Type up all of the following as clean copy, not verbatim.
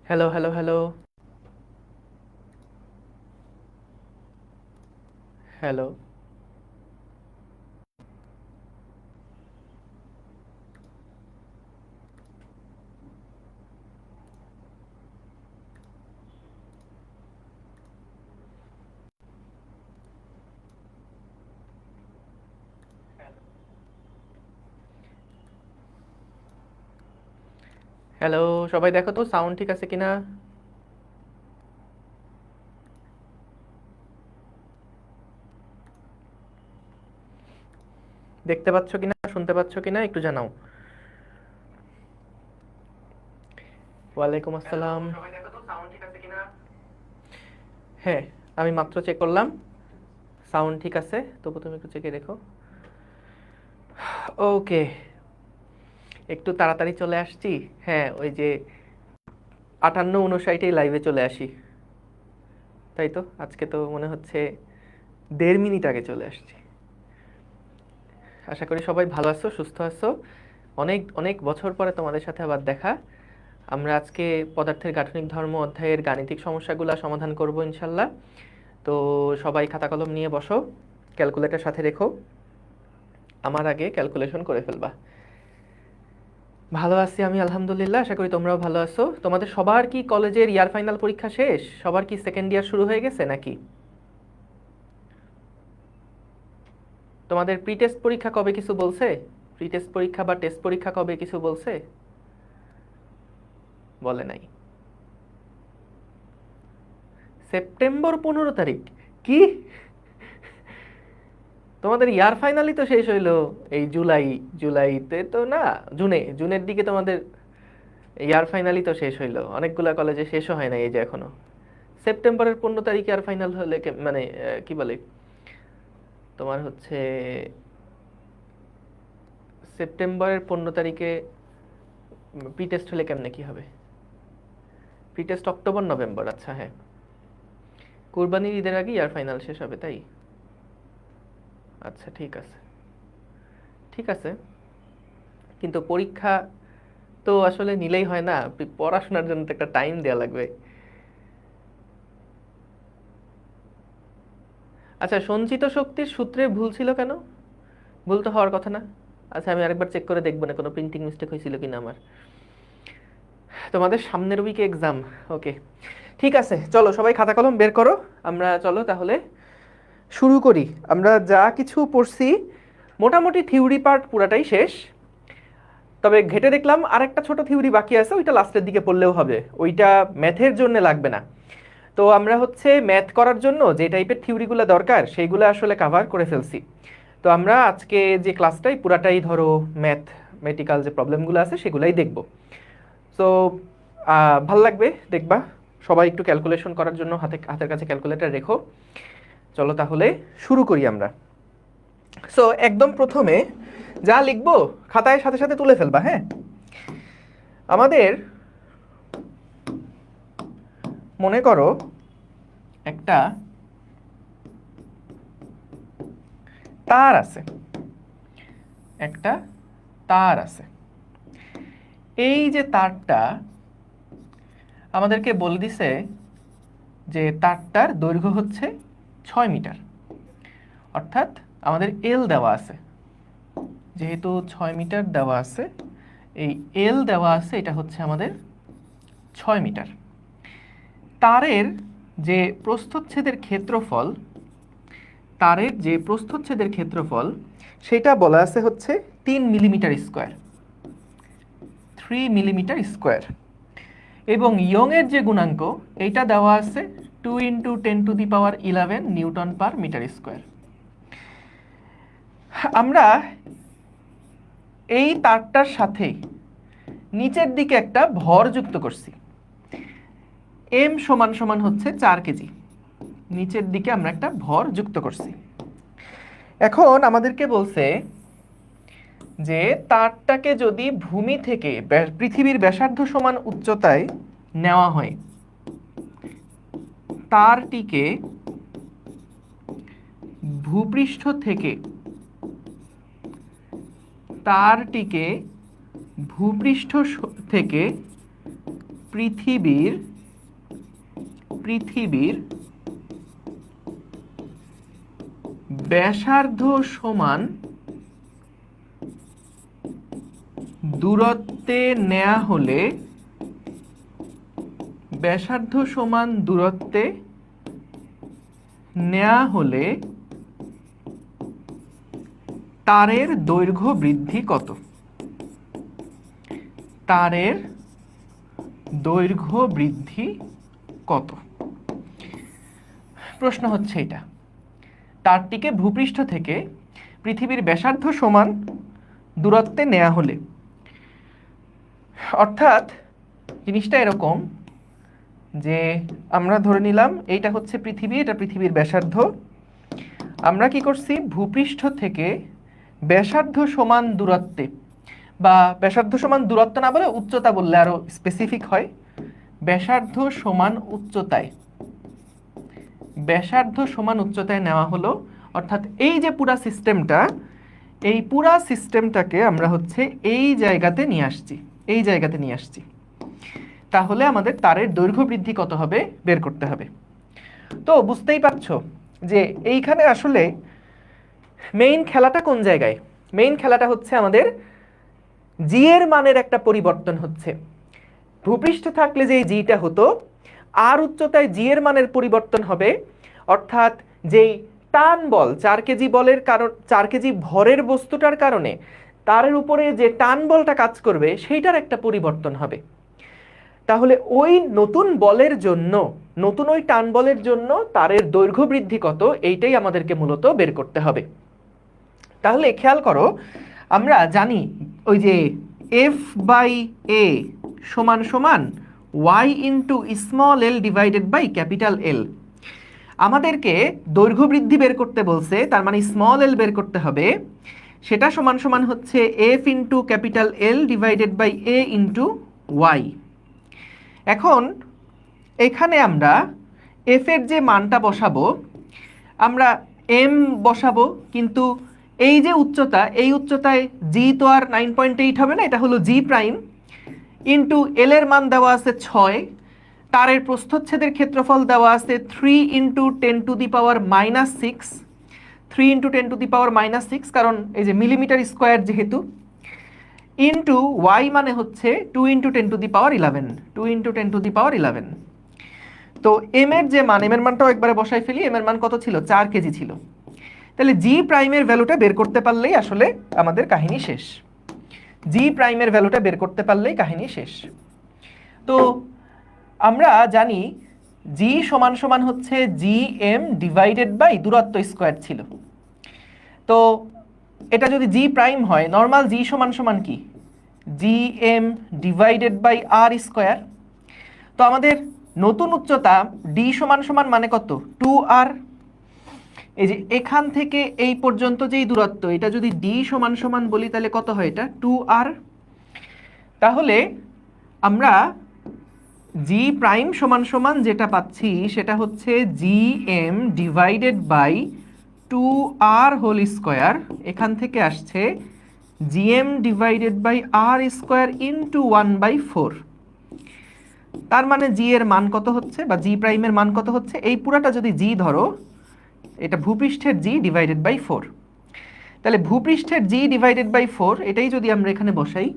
Hello, hello, hello, hello. Hello, সবাই দেখো তো সাউন্ড ঠিক আছে কিনা। দেখতে পাচ্ছ কিনা, শুনতে পাচ্ছ কিনা একটু জানাও। ওয়ালাইকুম আসসালাম। সবাই দেখো তো সাউন্ড ঠিক আছে কিনা। হ্যাঁ, আমি মাত্র চেক করলাম, সাউন্ড ঠিক আছে। তবু তুমি একটু চেকে দেখো। ওকে, একটু তাড়াতাড়ি চলে আসছি। হ্যাঁ, ওই যে 58-59 লাইভে চলে আসি, তাই তো। আজকে তো মনে হচ্ছে 1.5 মিনিট আগে চলে আসছি। আশা করি সবাই ভালো আছো, সুস্থ আছো। অনেক অনেক বছর পরে তোমাদের সাথে আবার দেখা। আমরা আজকে পদার্থের গাঠনিক ধর্ম অধ্যায়ের গাণিতিক সমস্যাগুলো সমাধান করব ইনশাল্লাহ। তো সবাই খাতা কলম নিয়ে বসো, ক্যালকুলেটর সাথে রেখো, আমার আগে ক্যালকুলেশন করে ফেলবা। ভালো আছি আমি আলহামদুলিল্লাহ, আশা করি তোমরাও ভালো আছো। তোমাদের সবার কি কলেজের ইয়ার ফাইনাল পরীক্ষা শেষ? সবার কি সেকেন্ড ইয়ার শুরু হয়ে গেছে নাকি? তোমাদের প্রি টেস্ট পরীক্ষা কবে কিছু বলছে? প্রি টেস্ট পরীক্ষা বা টেস্ট পরীক্ষা কবে কিছু বলছে? বলে নাই। সেপ্টেম্বর 15 তারিখ? কি, তোমাদের ইয়ার ফাইনালই তো শেষ হইলো এই জুলাইতে তো না, জুনের দিকে তোমাদের ইয়ার ফাইনালই তো শেষ হইলো। অনেকগুলা কলেজে শেষও হয় না এই যে এখনো। সেপ্টেম্বরের 15 তারিখে ইয়ার ফাইনাল হলে মানে কি বলে তোমার হচ্ছে সেপ্টেম্বরের 15 তারিখে প্রি টেস্ট হলে কেমনে কি হবে? প্রি টেস্ট অক্টোবর নভেম্বর, আচ্ছা হ্যাঁ। কুরবানির ঈদের আগে ইয়ার ফাইনাল শেষ হবে তাই? আচ্ছা ঠিক আছে, ঠিক আছে। কিন্তু পরীক্ষা তো আসলে নিলেই হয় না, পড়াশোনার জন্য তো একটা টাইম দেওয়া লাগবে। আচ্ছা, সঞ্চিত শক্তির সূত্রে ভুল ছিল কেন? ভুল তো হওয়ার কথা না। আচ্ছা, আমি আরেকবার চেক করে দেখবো না কোনো প্রিন্টিং মিস্টেক হয়েছিল কিনা আমার। তোমাদের সামনের উইকে এক্সাম, ওকে। ঠিক আছে, চলো সবাই খাতা কলম বের করো। আমরা চলো তাহলে শুরু করি। আমরা যা কিছু পড়ছি মোটামুটি থিওরি পার্ট পুরাটাই শেষ। তবে ঘেটে দেখলাম আরেকটা ছোট থিওরি বাকি আছে, ওইটা লাস্টের দিকে পড়লেও হবে, ওইটা ম্যাথের জন্য লাগবে না। তো আমরা হচ্ছে ম্যাথ করার জন্য যে টাইপের থিওরিগুলো দরকার সেইগুলো আসলে কাভার করে ফেলছি। তো আমরা আজকে যে ক্লাসটাই পুরাটাই ধরো ম্যাথমেটিক্যাল যে প্রবলেমগুলো আছে সেগুলাই দেখব। সো ভাল লাগবে দেখবা। সবাই একটু ক্যালকুলেশন করার জন্য হাতের কাছে ক্যালকুলেটর রেখো। চলো তাহলে শুরু করি আমরা। সো একদম প্রথমে যা লিখবো খাতায় সাথে সাথে তুলে ফেলবা, হ্যাঁ। আমাদের মনে করো একটা তার আছে, একটা তার আছে। এই যে তারটা আমাদেরকে বলে দিছে যে তারটার দৈর্ঘ্য হচ্ছে 6 মিটার। অর্থাৎ আমাদের এল দেওয়া আছে, যেহেতু 6 মিটার দেওয়া আছে, এই এল দেওয়া আছে, এটা হচ্ছে আমাদের 6 মিটার। তারের যে প্রস্থচ্ছেদের ক্ষেত্রফল, তারের যে প্রস্থচ্ছেদের ক্ষেত্রফল সেটা বলা আছে হচ্ছে 3 মিলিমিটার স্কোয়ার, 3 মিলিমিটার স্কোয়ার। এবং ইয়ং এর যে গুণাঙ্ক এইটা দেওয়া আছে 2 × 10⁻11 নিউটন পার মিটার স্কোয়ার। আমরা এই তারটার সাথে নিচের দিকে একটা ভর যুক্ত করছি, এম সমান সমান হচ্ছে 4 কেজি। নিচের দিকে আমরা একটা ভর যুক্ত করছি। এখন আমাদেরকে বলছে যে তারটাকে যদি ভূমি থেকে পৃথিবীর ব্যাসার্ধ সমান উচ্চতায় নেওয়া হয়, তারটিকে ভূপৃষ্ঠ থেকে তারটিকে ভূপৃষ্ঠ থেকে পৃথিবীর ব্যাসার্ধ সমান দূরত্বে নেয়া হলে তারের দৈর্ঘ্য বৃদ্ধি কত? তারের দৈর্ঘ্য বৃদ্ধি কত? প্রশ্ন হচ্ছে এটা, তারটিকে ভূপৃষ্ঠ থেকে পৃথিবীর ব্যাসার্ধ সমান দূরত্বে নেওয়া হলে, অর্থাৎ জিনিসটা এরকম যে আমরা ধরে নিলাম এইটা হচ্ছে পৃথিবী, এটা পৃথিবীর ব্যাসার্ধ। আমরা কি করছি, ভূপৃষ্ঠ থেকে ব্যাসার্ধ সমান দূরত্বে, বা ব্যাসার্ধ সমান দূরত্ব না বলে উচ্চতা বললে আরো স্পেসিফিক হয়, ব্যাসার্ধ সমান উচ্চতায় নেওয়া হলো। অর্থাৎ এই যে পুরা সিস্টেমটা, এই পুরা সিস্টেমটাকে আমরা হচ্ছে এই জায়গাতে নিয়ে আসছি, তাহলে আমাদের তারের দৈর্ঘ্য বৃদ্ধি কত হবে বের করতে হবে। তো বুঝতেই পারছো যে এইখানে আসলে মেইন খেলাটা কোন জায়গায়? মেইন খেলাটা হচ্ছে আমাদের জি এর মানের একটা পরিবর্তন হচ্ছে। ভূপৃষ্ঠে থাকলে যে জিটা হতো, আর উচ্চতায় জি এর মানের পরিবর্তন হবে। অর্থাৎ যেই টান বল, 4 কেজি বলের কারণ, 4 কেজি ভরের বস্তুটার কারণে তারের উপরে যে টান বলটা কাজ করবে সেইটার একটা পরিবর্তন হবে। তাহলে ওই নতুন ওই টান বলের জন্য তারের দৈর্ঘ্য বৃদ্ধি কত, এইটাই আমাদেরকে মূলত বের করতে হবে। তাহলে খেয়াল করো, আমরা জানি ওই যে F/A সমান সমান y into small L divided by capital L. আমাদেরকে দৈর্ঘ্য বৃদ্ধি বের করতে বলছে, তার মানে স্মল এল বের করতে হবে। সেটা সমান সমান হচ্ছে F into capital L divided by A into Y. এখন এখানে আমরা F এর যে মানটা বসাবো, আমরা M বসাবো, কিন্তু এই যে উচ্চতা, এই উচ্চতায় জি তো আর 9.8 হবে না, এটা হলো জি প্রাইম ইন্টু এল এর মান দেওয়া আছে 6, তারের প্রস্থচ্ছেদের ক্ষেত্রফল দেওয়া আছে 3 into 10 to the power minus 6, 3 into 10 to the power minus 6, কারণ এই যে মিলিমিটার স্কোয়ার যেহেতু, ইন্টু ওয়াই মানে হচ্ছে 2 into 10 to the power 11, 2 into 10 to the power 11। তো এম এর যে মান, এম এর মানটাও একবারে বসাই ফেলি। এম এর মান কত ছিল? 4 কেজি ছিল। তাহলে জি প্রাইমের ভ্যালুটা বের করতে পারলেই আসলে আমাদের কাহিনী শেষ। জি প্রাইমের ভ্যালুটা বের করতে পারলেই কাহিনী শেষ। তো আমরা জানি জি সমান সমান হচ্ছে জি এম ডিভাইডেড বাই দূরত্ব স্কোয়ার ছিল। তো এটা যদি জি প্রাইম হয়, নর্মাল জি সমান সমান কি? G M divided by R square. তো আমাদের নতুন উচ্চতা ডি সমান সমান মানে কত? 2r। এই যে এখান থেকে এই পর্যন্ত যেই দূরত্ব, এটা যদি ডি সমান সমান বলি তাহলে কত হয়? এটা 2r। তাহলে আমরা জি প্রাইম সমান সমান যেটা পাচ্ছি সেটা হচ্ছে G M divided by 2r whole square. এখান থেকে আসছে GM divided by R square into 1/4। তার মানে জি এর মান কত হচ্ছে, বা জি প্রাইমের মান কত হচ্ছে? এই পুরাটা যদি জি ধরো, এটা ভূপৃষ্ঠের জি ডিভাইডেড বাই 4। তাহলে ভূপৃষ্ঠের জি ডিভাইডেড বাই 4 এটাই যদি আমরা এখানে বসাই,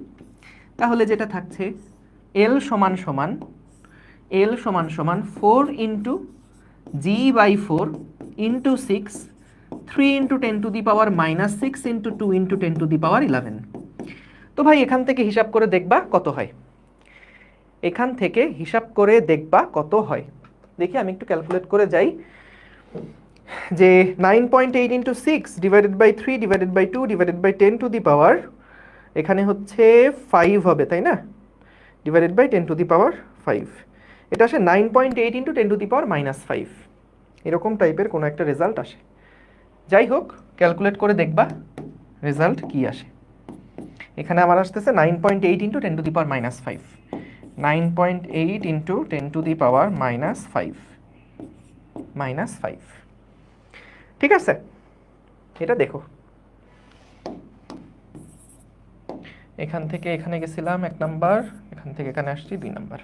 তাহলে যেটা থাকছে এল সমান সমান 4 into G by 4 into 6, 3 into 10 to the power minus 6 into 2 into 10 to the power 11। তো ভাই এখান থেকে হিসাব করে দেখবা কত হয়। দেখি আমি একটু ক্যালকুলেট করে যাই যে 9.8 into 6 divided by 3 divided by 2 divided by 10 to the power, এখানে হচ্ছে 5 হবে তাই না, divided by 10 to the power 5। এটা আসে 9.8 into 10 to the power minus 5, এরকম টাইপের কোনো একটা রেজাল্ট আসে। যাই হোক, ক্যালকুলেট করে দেখবা রেজাল্ট কি আসে। এখানে আমার আসতেছে 9.8 into 10 to the power minus 5, 9.8 into 10 to the power minus 5। ঠিক আছে, এটা দেখো। এখান থেকে এখানে গেছিলাম 1 নাম্বার, এখান থেকে এখানে আসছি 2 নাম্বার।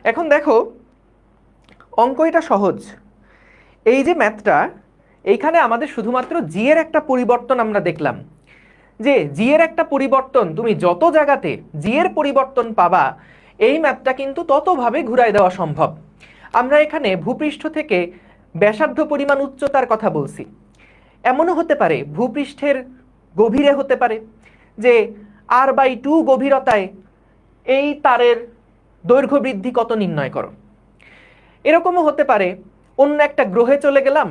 এখন দেখো অঙ্ক এটা সহজ। এই যে ম্যাথটা, এইখানে আমাদের শুধুমাত্র জি এর একটা পরিবর্তন আমরা দেখলাম, যে জি এর একটা পরিবর্তন, তুমি যত জায়গাতে জি এর পরিবর্তন পাবা এই ম্যাপটা কিন্তু ততভাবে ঘুরায় দেওয়া সম্ভব। আমরা এখানে ভূপৃষ্ঠ থেকে ব্যাসার্ধ পরিমাণ উচ্চতার কথা বলছি, এমনও হতে পারে ভূপৃষ্ঠের গভীরে হতে পারে যে r/2 গভীরতায় এই তারের দৈর্ঘ্য বৃদ্ধি কত নির্ণয় করো। এরকমও হতে পারে অন্য একটা গ্রহে চলে গেলাম,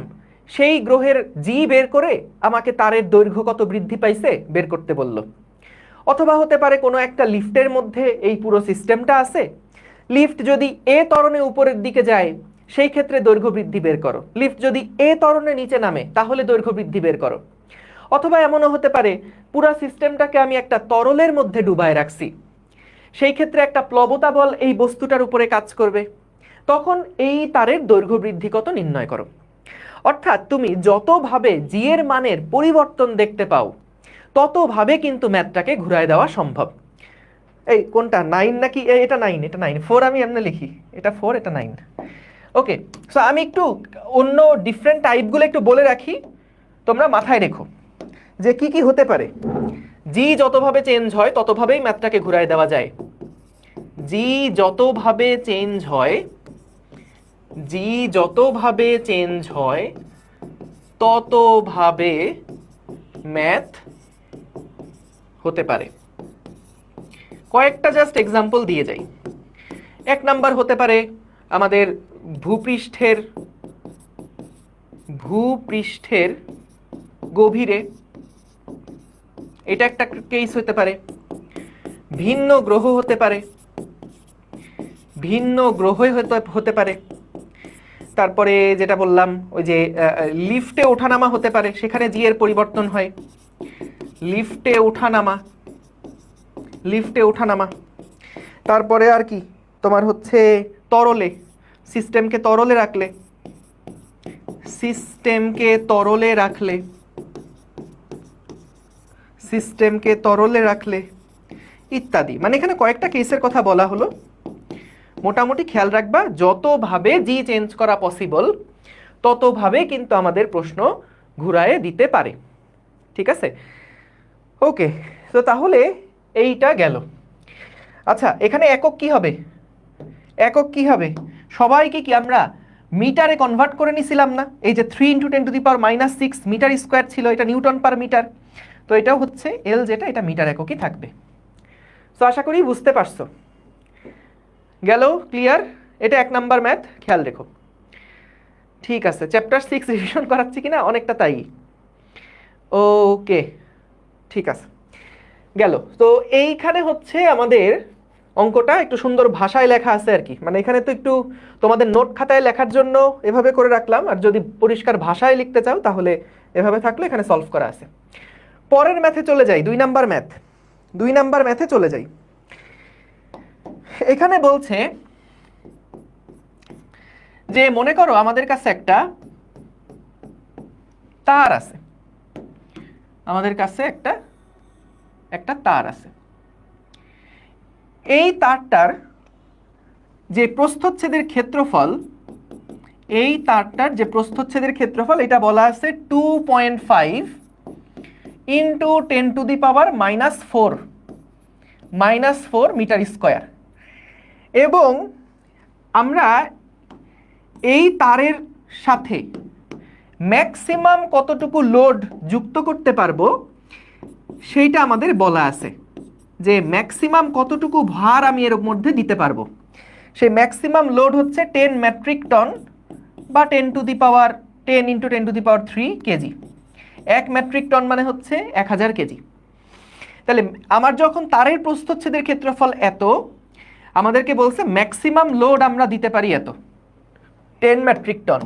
সেই গ্রহের জি বের করে আমাকে তারের দৈর্ঘ্য কত বৃদ্ধি পাইছে বের করতে বলল। অথবা হতে পারে কোনো একটা লিফটের মধ্যে এই পুরো সিস্টেমটা আছে, লিফট যদি এ ত্বরণে উপরের দিকে যায় সেই ক্ষেত্রে দৈর্ঘ্য বৃদ্ধি বের করো, লিফট যদি এ ত্বরণে নিচে নামে তাহলে দৈর্ঘ্য বৃদ্ধি বের করো। অথবা এমনও হতে পারে পুরো সিস্টেমটাকে আমি একটা তরলের মধ্যে ডুবায় রাখছি, সেই ক্ষেত্রে একটা প্লবতা বল এই বস্তুটার উপরে কাজ করবে, তখন এই তারের দৈর্ঘ্য বৃদ্ধি কত নির্ণয় করো। অর্থাৎ তুমি যতভাবে জি এর মানের পরিবর্তন দেখতে পাও ততভাবে কিন্তু ম্যাথটাকে ঘুরায় দেওয়া সম্ভব। এই কোনটা 9 নাকি এটা 9? এটা 9, 4 আমি এমনি লিখি, এটা 4 এটা 9। ওকে, সো আমি একটু অন্য ডিফারেন্ট টাইপগুলো একটু বলে রাখি, তোমরা মাথায় রেখো যে কি কি হতে পারে। জি যতভাবে চেঞ্জ হয় ততভাবেই ম্যাথটাকে ঘুরায় দেওয়া যায়। জি যতভাবে চেঞ্জ হয়, জি যতভাবে চেঞ্জ হয় ততভাবে ম্যাথ হতে পারে। কয়েকটা জাস্ট এক্সাম্পল দিয়ে যাই। এক নাম্বার হতে পারে আমাদের ভূপৃষ্ঠের গভীরে, এটা একটা কেস হতে পারে। ভিন্ন গ্রহ হতে পারে, ভিন্ন গ্রহ হতে পারে। তারপরে যেটা বললাম ওই যে লিফটে ওঠানামা হতে পারে, সেখানে জি এর পরিবর্তন হয়, লিফটে ওঠানামা, লিফটে ওঠানামা। তারপরে আর কি তোমার হচ্ছে তরলে, সিস্টেমকে তরলে রাখলে, সিস্টেমকে তরলে রাখলে, সিস্টেমকে তরলে রাখলে ইত্যাদি। মানে এখানে কয়েকটা কেসের কথা বলা হলো, মোটামুটি খেয়াল রাখবা যতভাবে জি চেঞ্জ করা পসিবল ততভাবে কিন্তু আমাদের প্রশ্ন ঘুরায়ে দিতে পারে। ঠিক আছে, ওকে। তো তাহলে এইটা গেল। আচ্ছা এখানে একক কি হবে? একক কি হবে? সবাইকে কি আমরা মিটারে কনভার্ট করে নিছিলাম না? এই যে 3 × 10⁻⁻6 মিটার স্কোয়ার ছিল, এটা নিউটন পার মিটার, তো এটাও হচ্ছে এল, যেটা এটা মিটার এককই থাকবে। তো আশা করি বুঝতে পারছো। গেল ক্লিয়ার? এটা 1 নাম্বার ম্যাথ, খেয়াল রেখো। ঠিক আছে, চ্যাপ্টার 6 রিভিশন করাচ্ছি কিনা অনেকটা তাই। ওকে ঠিক আছে, গেল। তো এইখানে হচ্ছে আমাদের অঙ্কটা একটু সুন্দর ভাষায় লেখা আছে আর কি, মানে এখানে তো একটু তোমাদের নোট খাতায় লেখার জন্য এভাবে করে রাখলাম, আর যদি পরিষ্কার ভাষায় লিখতে চাও তাহলে এভাবে থাকলে এখানে সলভ করা আছে। পরের ম্যাথে চলে যাই, 2 নাম্বার ম্যাথ। 2 নাম্বার ম্যাথে চলে যাই। এখানে বলছে যে মনে করো আমাদের কাছে একটা তার আছে, আমাদের কাছে একটা তার আছে। এই তারটার যে প্রস্থচ্ছেদের ক্ষেত্রফল, এই তারটার যে প্রস্থচ্ছেদের ক্ষেত্রফল, এটা বলা আছে 2.5 × 10⁻⁻4 মিটার স্কোয়ার। এবং আমরা এই তারের সাথে ম্যাক্সিমাম কতটুকু লোড যুক্ত করতে পারবো সেইটা আমাদের বলা আছে, যে ম্যাক্সিমাম কতটুকু ভার আমি এর মধ্যে দিতে পারবো। সেই ম্যাক্সিমাম লোড হচ্ছে 10 মেট্রিক টন বা 10 × 10⁻3 কেজি। 1 মেট্রিক টন মানে হচ্ছে 1000 কেজি। তাহলে আমার যখন তারের প্রস্থচ্ছেদের ক্ষেত্রফল এত, আমাদেরকে বলছে ম্যাক্সিমাম লোড আমরা দিতে পারি এত, 10 মেট্রিক টন।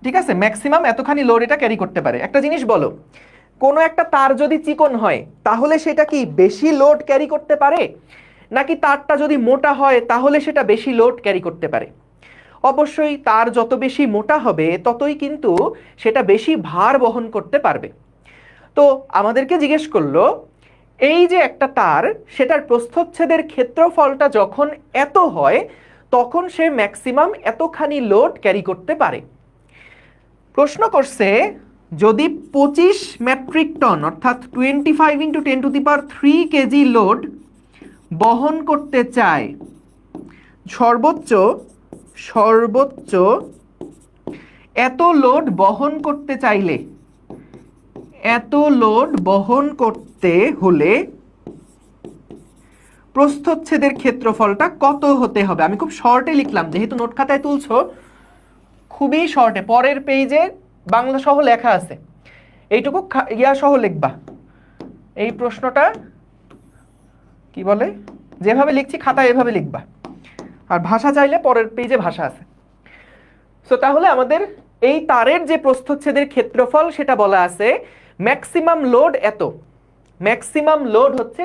ঠিক আছে, ম্যাক্সিমাম এতখানি লোড এটা ক্যারি করতে পারে। একটা জিনিস বলো, কোনো একটা তার যদি চিকন হয় তাহলে সেটা কি বেশি লোড ক্যারি করতে পারে, নাকি তারটা যদি মোটা হয় তাহলে সেটা বেশি লোড ক্যারি করতে পারে? অবশ্যই তার যত বেশি মোটা হবে ততই কিন্তু সেটা বেশি ভার বহন করতে পারবে। তো আমাদেরকে জিজ্ঞেস করলো এই যে একটা তার, সেটার প্রস্থচ্ছেদের ক্ষেত্রফলটা যখন এত হয় তখন সে ম্যাক্সিমাম এতখানি লোড ক্যারি করতে পারে। প্রশ্ন করছে যদি 25 মেট্রিক টন অর্থাৎ 25 × 10³ কেজি লোড বহন করতে চায়, সর্বোচ্চ সর্বোচ্চ এত লোড বহন করতে চাইলে, এত লোড বহন করতে হলে প্রস্থচ্ছেদের ক্ষেত্রফলটা কত হতে হবে? আমি খুব শর্টে লিখলাম, যেহেতু নোট খাতায় তুলছো খুবই শর্টে, পরের পেজে বাংলা সহ লেখা আছে, এইটুকু ইয়া সহ লিখবা। এই প্রশ্নটা কি বলে, যেভাবে লিখছি খাতায় এভাবে লিখবা, আর ভাষা চাইলে পরের পেজে ভাষা আছে। সো তাহলে আমাদের এই তারের যে প্রস্থচ্ছেদের ক্ষেত্রফল সেটা বলা আছে ম্যাক্সিমাম লোড এত, ম্যাক্সিমাম লোড হচ্ছে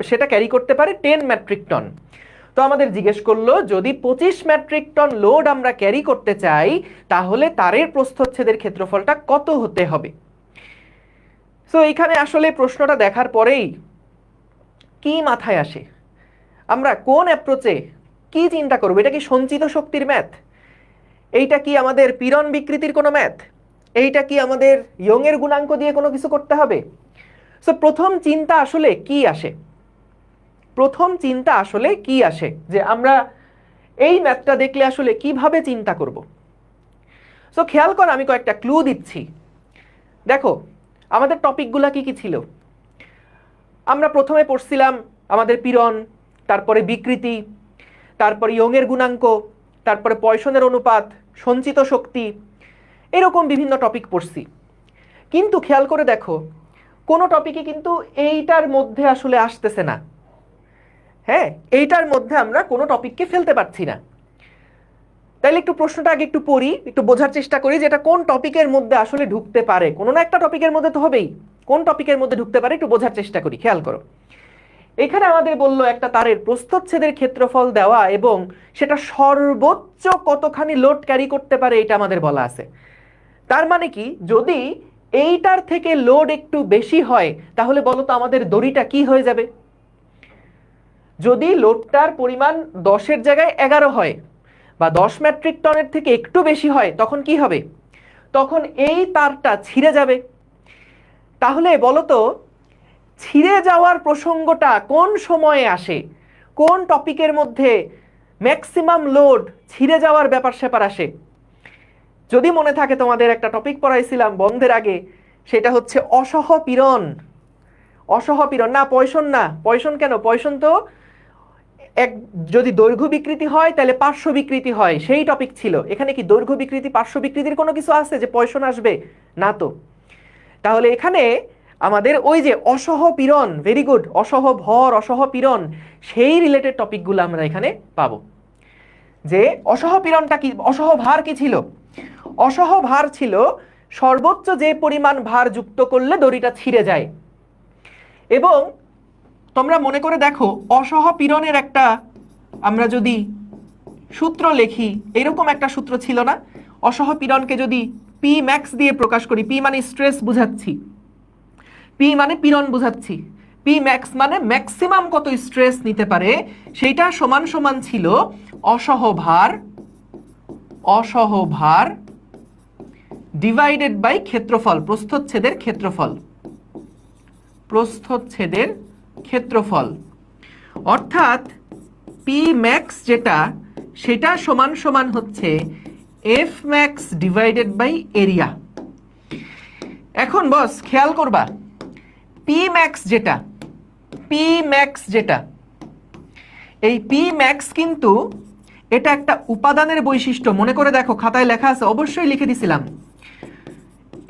সেটা ক্যারি করতে পারে 10 মেট্রিক টন। তো আমাদের জিজ্ঞেস করলো যদি 25 মেট্রিক টন লোড আমরা ক্যারি করতে চাই তাহলে তারের প্রস্থচ্ছেদের ক্ষেত্রফলটা কত হতে হবে। সো এইখানে আসলে প্রশ্নটা দেখার পরেই কি মাথায় আসে, আমরা কোন অ্যাপ্রোচে কি চিন্তা করব? এটা কি সঞ্চিত শক্তির ম্যাথ? এইটা কি আমাদের পীড়ন বিকৃতির কোনো ম্যাথ? এইটা কি আমাদের ইয়ংয়ের গুণাঙ্ক দিয়ে কোনো কিছু করতে হবে? সো প্রথম চিন্তা আসলে কি আসে, প্রথম চিন্তা আসলে কি আসে যে আমরা এই ম্যাথটা দেখলে আসলে কিভাবে চিন্তা করব? সো খেয়াল কর, আমি কয়েকটা ক্লু দিচ্ছি। দেখো আমাদের টপিকগুলা কি কি ছিল। আমরা প্রথমে পড়ছিলাম আমাদের পীড়ন, তারপরে বিকৃতি, তারপরে ইয়ংয়ের গুণাঙ্ক, তারপরে পয়সনের অনুপাত, সঞ্চিত শক্তি, এরকম বিভিন্ন টপিক পড়ছি। কিন্তু খেয়াল করে দেখো কোনো টপিকে কিন্তু এইটার মধ্যে আসলে আসতেছে না। হ্যাঁ, এইটার মধ্যে আমরা কোনো টপিককে ফেলতে পারছি না। তাইলে একটু প্রশ্নটা আগে একটু পড়ি, একটু বোঝার চেষ্টা করি যে এটা কোন টপিকের মধ্যে আসলে ঢুকতে পারে। কোনো না একটা টপিকের মধ্যে তো হবেই, কোন টপিকের মধ্যে ঢুকতে পারে একটু বোঝার চেষ্টা করি। খেয়াল করো, এখানে আমাদের বললো একটা তারের প্রস্থচ্ছেদের ক্ষেত্রফল দেওয়া এবং সেটা সর্বোচ্চ কতখানি লোড ক্যারি করতে পারে এটা আমাদের বলা আছে। তার মানে কি, যদি এইটার থেকে লোড একটু বেশি হয় তাহলে বলো তো আমাদের দড়িটা কি হয়ে যাবে? যদি লোডটার পরিমাণ 10-এর জায়গায় 11 হয় বা 10 মেট্রিক টনের থেকে একটু বেশি হয় তখন কি হবে? তখন এই তারটা ছিঁড়ে যাবে। তাহলে বলো তো ছিঁড়ে যাওয়ার প্রসঙ্গটা কোন সময়ে আসে, কোন টপিকের মধ্যে ম্যাক্সিমাম লোড ছিঁড়ে যাওয়ার ব্যাপার স্যাপার আসে? যদি মনে থাকে তোমাদের একটা টপিক পড়াইছিলাম বন্ধের আগে, সেটা হচ্ছে অসহপীড়ন। অসহপীড়ন না, পয়সন না। পয়সন কেন? পয়সন তো এক, যদি দৈর্ঘ্য বিকৃতি হয় তাহলে পার্শ্ব বিকৃতি হয়, সেই টপিক ছিল। এখানে কি দৈর্ঘ্য বিকৃতি পার্শ্ব বিকৃতির কোনো কিছু আছে যে পয়সন আসবে? না তো। তাহলে এখানে আমাদের ওই যে অসহপীড়ন, ভেরি গুড, অসহভর, অসহপীড়ন, সেই রিলেটেড টপিকগুলো আমরা এখানে পাবো। যে অসহপীড়নটা কি, অসহভার কি ছিল? অসহভার ছিল সর্বোচ্চ যে পরিমাণ ভার যুক্ত করলে দড়িটা ছিঁড়ে যায়। এবং তোমরা মনে করে দেখো অসহপীড়নের একটা আমরা যদি সূত্র লিখি, এরকম একটা সূত্র ছিল না? অসহপীড়নকে যদি পি ম্যাক্স দিয়ে প্রকাশ করি, পি মানে স্ট্রেস বুঝাচ্ছি, পি মানে পীড়ন বুঝাচ্ছি, পি ম্যাক্স মানে ম্যাক্সিমাম কত স্ট্রেস নিতে পারে, সেইটা সমান সমান ছিল অসহভার, অসহভার ডিভাইডেড বাই ক্ষেত্রফল, প্রস্থচ্ছেদের ক্ষেত্রফল, প্রস্থচ্ছেদের ক্ষেত্রফল। অর্থাৎ পি ম্যাক্স যেটা, সেটা সমান সমান হচ্ছে F max divided by area. এখন বস খেয়াল করবা, পি ম্যাক্স যেটা, পি ম্যাক্স যেটা, এই পি ম্যাক্স কিন্তু এটা একটা উপাদানের বৈশিষ্ট্য। মনে করে দেখো খাতায় লেখা আছে, অবশ্যই লিখে দিছিলাম।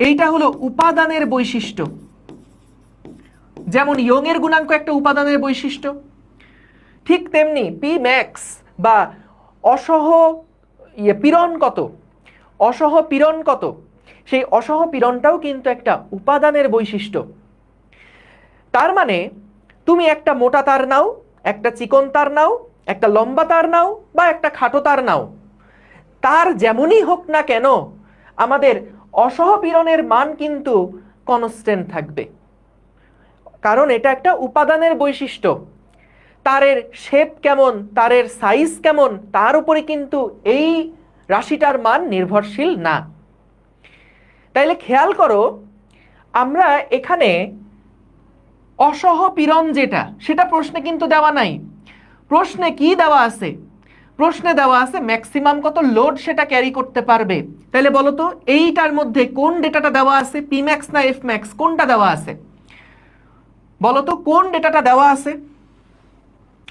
এইটা হলো উপাদানের বৈশিষ্ট্য। যেমন ইয়ংয়ের গুণাঙ্ক একটা উপাদানের বৈশিষ্ট্য, ঠিক তেমনি পি ম্যাক্স বা অসহ পীড়ন কত, অসহপীড়ন কত, সেই অসহপীড়নটাও কিন্তু একটা উপাদানের বৈশিষ্ট্য। তার মানে তুমি একটা মোটা তার নাও, একটা চিকন তার নাও, একটা লম্বা তার নাও বা একটা খাটো তার নাও, তার যেমনই হোক না কেন আমাদের অসহপীড়নের মান কিন্তু কনস্ট্যান্ট থাকবে। কারণ এটা একটা উপাদানের বৈশিষ্ট্য। তারের শেপ কেমন, তারের সাইজ কেমন, তার উপরে কিন্তু এই রাশিটার মান নির্ভরশীল না। তাইলে খেয়াল করো, আমরা এখানে অসহপীড়ন যেটা, সেটা প্রশ্নে কিন্তু দেওয়া নাই। প্রশ্নে কি দেওয়া আছে? প্রশ্নে দেওয়া আছে ম্যাক্সিমাম কত লোড সেটা ক্যারি করতে পারবে। তাহলে বলো তো এইটার মধ্যে কোন ডেটাটা দেওয়া আছে, পি ম্যাক্স না এফ ম্যাক্স, কোনটা দেওয়া আছে? বলো তো কোন ডেটাটা দেওয়া আছে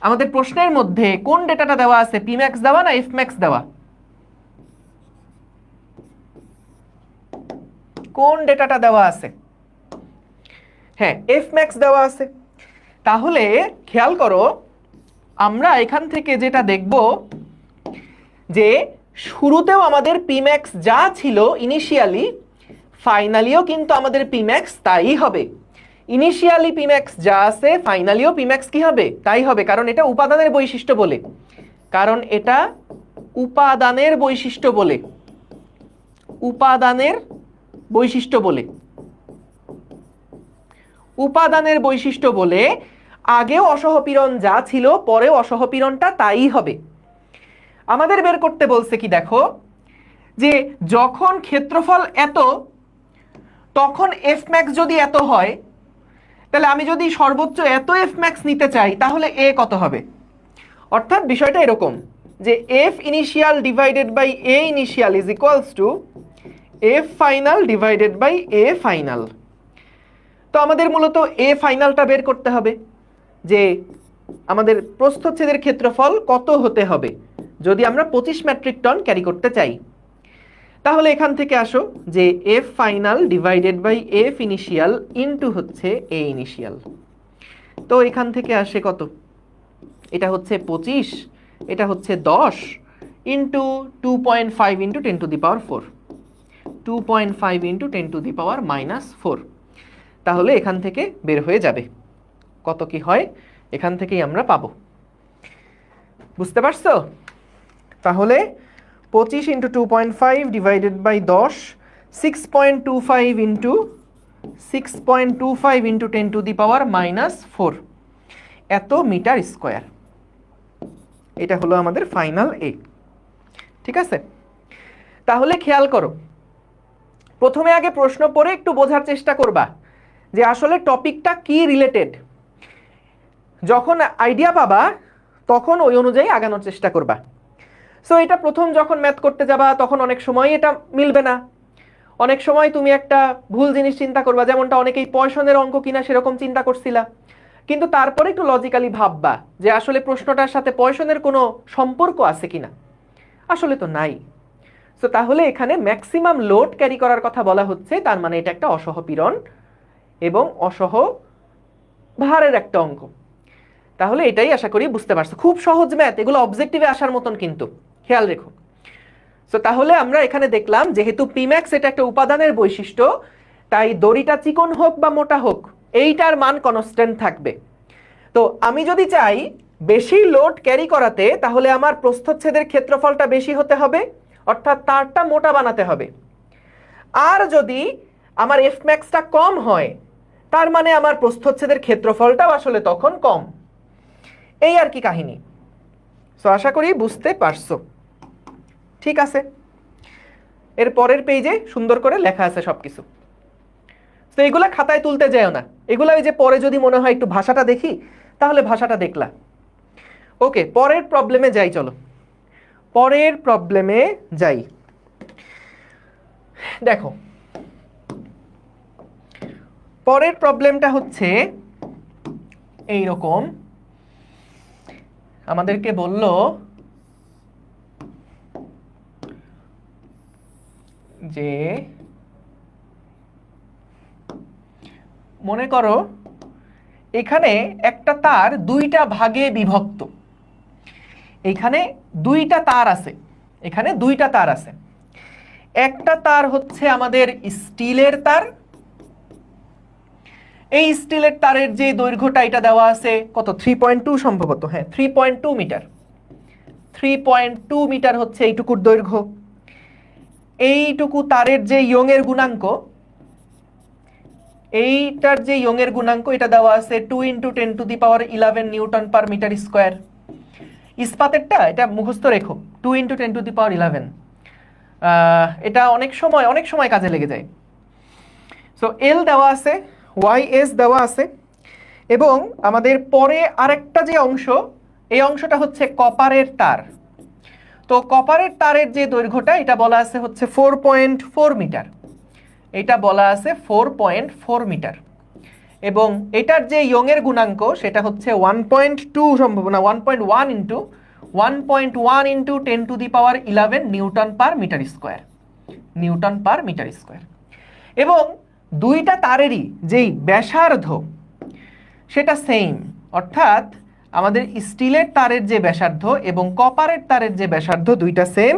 আমাদের প্রশ্নের মধ্যে? কোন ডেটাটা দেওয়া আছে, পি ম্যাক্স দেওয়া না এফ ম্যাক্স দেওয়া? কোন ডেটাটা দেওয়া আছে? হ্যাঁ, এফ ম্যাক্স দেওয়া আছে। তাহলে খেয়াল করো, আমরা এখান থেকে যেটা দেখব যে শুরুতেও আমাদের পি ম্যাক্স যা ছিল ইনিশিয়ালি, ফাইনালিও কিন্তু আমাদের পি ম্যাক্স তাই হবে। ইনিশিয়ালি পি ম্যাক্স যা আছে, ফাইনালিও পি ম্যাক্স কি হবে? তাই হবে, কারণ এটা উপাদানের বৈশিষ্ট্য বলে। কারণ এটা উপাদানের বৈশিষ্ট্য বলে। উপাদানের বৈশিষ্ট্য বলে। উপাদানের বৈশিষ্ট্য বলে আগেও অসহপীড়ন যা ছিল, পরেও অসহপীড়নটা তাই হবে। আমাদের বের করতে বলছে কি দেখো, যে যখন ক্ষেত্রফল এত, তখন এফ ম্যাক্স যদি এত হয়, তাহলে আমি যদি সর্বোচ্চ এত এফ ম্যাক্স নিতে চাই, তাহলে এ কত হবে? অর্থাৎ বিষয়টা এরকম যে F initial divided by A initial is equals to F final divided by A final. তো আমাদের মূলত এ ফাইনালটা বের করতে হবে, যে আমাদের প্রস্থচ্ছেদের ক্ষেত্রফল কত হতে হবে যদি আমরা 25 মেট্রিক টন ক্যারি করতে চাই। তাহলে এখান থেকে আসো যে F final divided by F initial into হচ্ছে এ ইনিশিয়াল। তো এখান থেকে আসে কত? এটা হচ্ছে 25, এটা হচ্ছে 10 into 2.5 into 10 to the power 4, 2.5 into 10 to the power -4। তাহলে এখান থেকে বের হয়ে যাবে কত কি হয়, এখান থেকেই আমরা পাবো। বুঝতে পারছো? তাহলে 25 into 2.5 divided by 10, 6.25 into 6.25 into 10 to the power -4 এত মিটার স্কোয়ার। এটা হলো আমাদের ফাইনাল এ। ঠিক আছে? তাহলে খেয়াল করো, প্রথমে আগে প্রশ্ন পড়ে একটু বোঝার চেষ্টা করবা যে আসলে টপিকটা কি রিলেটেড। যখন আইডিয়া পাবা তখন ওই অনুযায়ী আগানোর চেষ্টা করবা। সো এটা প্রথম যখন ম্যাথ করতে যাবা তখন অনেক সময় এটা মিলবে না, অনেক সময় তুমি একটা ভুল জিনিস চিন্তা করবা, যেমনটা অনেকেই পয়সনের অঙ্ক কিনা সেরকম চিন্তা করছিলা, কিন্তু তারপরে একটু লজিক্যালি ভাববা যে আসলে প্রশ্নটার সাথে পয়সনের কোনো সম্পর্ক আছে কিনা। আসলে তো নাই। সো তাহলে এখানে ম্যাক্সিমাম লোড ক্যারি করার কথা বলা হচ্ছে, তার মানে এটা একটা অসহপীড়ন এবং অসহ ভারের একটা অঙ্ক। তাহলে এটাই আশা করি বুঝতে পারছো। খুব সহজ ম্যাথ, এগুলো অবজেক্টিভে আসার মতন, কিন্তু খেয়াল রেখো। সো তাহলে আমরা এখানে দেখলাম যেহেতু পি ম্যাক্স এটা একটা উপাদানের বৈশিষ্ট্য, তাই দড়িটা চিকন হোক বা মোটা হোক এইটার মান কনস্ট্যান্ট থাকবে। তো আমি যদি চাই বেশি লোড ক্যারি করাতে, তাহলে আমার প্রস্থচ্ছেদের ক্ষেত্রফলটা বেশি হতে হবে, অর্থাৎ তারটা মোটা বানাতে হবে। আর যদি আমার এফ ম্যাক্সটা কম হয়, তার মানে আমার প্রস্থচ্ছেদের ক্ষেত্রফলটাও আসলে তখন কম। এই আর কি কাহিনী। সো আশা করি বুঝতে পারছো। ঠিক আছে, এর পরের পেজে সুন্দর করে লেখা আছে সবকিছু। তো এগুলা খাতায় তুলতে যাও না, এগুলা ওই যে পরে যদি মনে হয় একটু ভাষাটা দেখি, তাহলে ভাষাটা দেখলা। ওকে, পরের প্রবলেমে যাই, চলো পরের প্রবলেমে যাই। দেখো, পরের প্রবলেমটা হচ্ছে এই রকম। আমাদেরকে বলল যে মনে করো এখানে একটা তার দুইটা ভাগে বিভক্ত, এখানে দুইটা তার আছে, এখানে দুইটা তার আছে। একটা তার হচ্ছে আমাদের স্টিলের তার, এই স্টিলের তারের যে দৈর্ঘ্যটা এটা দেওয়া আছে কত, 3.2 সম্ভবত, হ্যাঁ 3.2 মিটার, 3.2 মিটার হচ্ছে এইটুকুর দৈর্ঘ্য। এইটুকু তারের যে ইয়ং এর গুণাঙ্ক, এইটার যে ইয়ংয়ের গুণাঙ্ক এটা দেওয়া আছে 2 × 10⁻11 নিউটন পার মিটার স্কোয়ার। ইস্পাতেরটা এটা মুখস্থ রেখো, 2 × 10⁻11। এটা অনেক সময় কাজে লেগে যায়। সো এল দেওয়া আছে, ওয়াই এস দেওয়া আছে, এবং আমাদের পরে আরেকটা যে অংশ, এই অংশটা হচ্ছে কপারের তার। তো কপারের তারের যে দৈর্ঘ্যটা এটা বলা আছে হচ্ছে 4.4 মিটার। এটা বলা আছে 4.4 মিটার, এবং এটার যে ইয়ংয়ের গুণাঙ্ক সেটা হচ্ছে 1.2 সম্ভাবনা 1.1 into 10⁻11 newton per metre square, newton per metre square. এবং দুইটা তারেরই যেই ব্যাসার্ধ সেটা সেম, অর্থাৎ আমাদের স্টিলের তারের যে ব্যাসার্ধ এবং কপারের তারের যে ব্যাসার্ধ দুইটা সেম,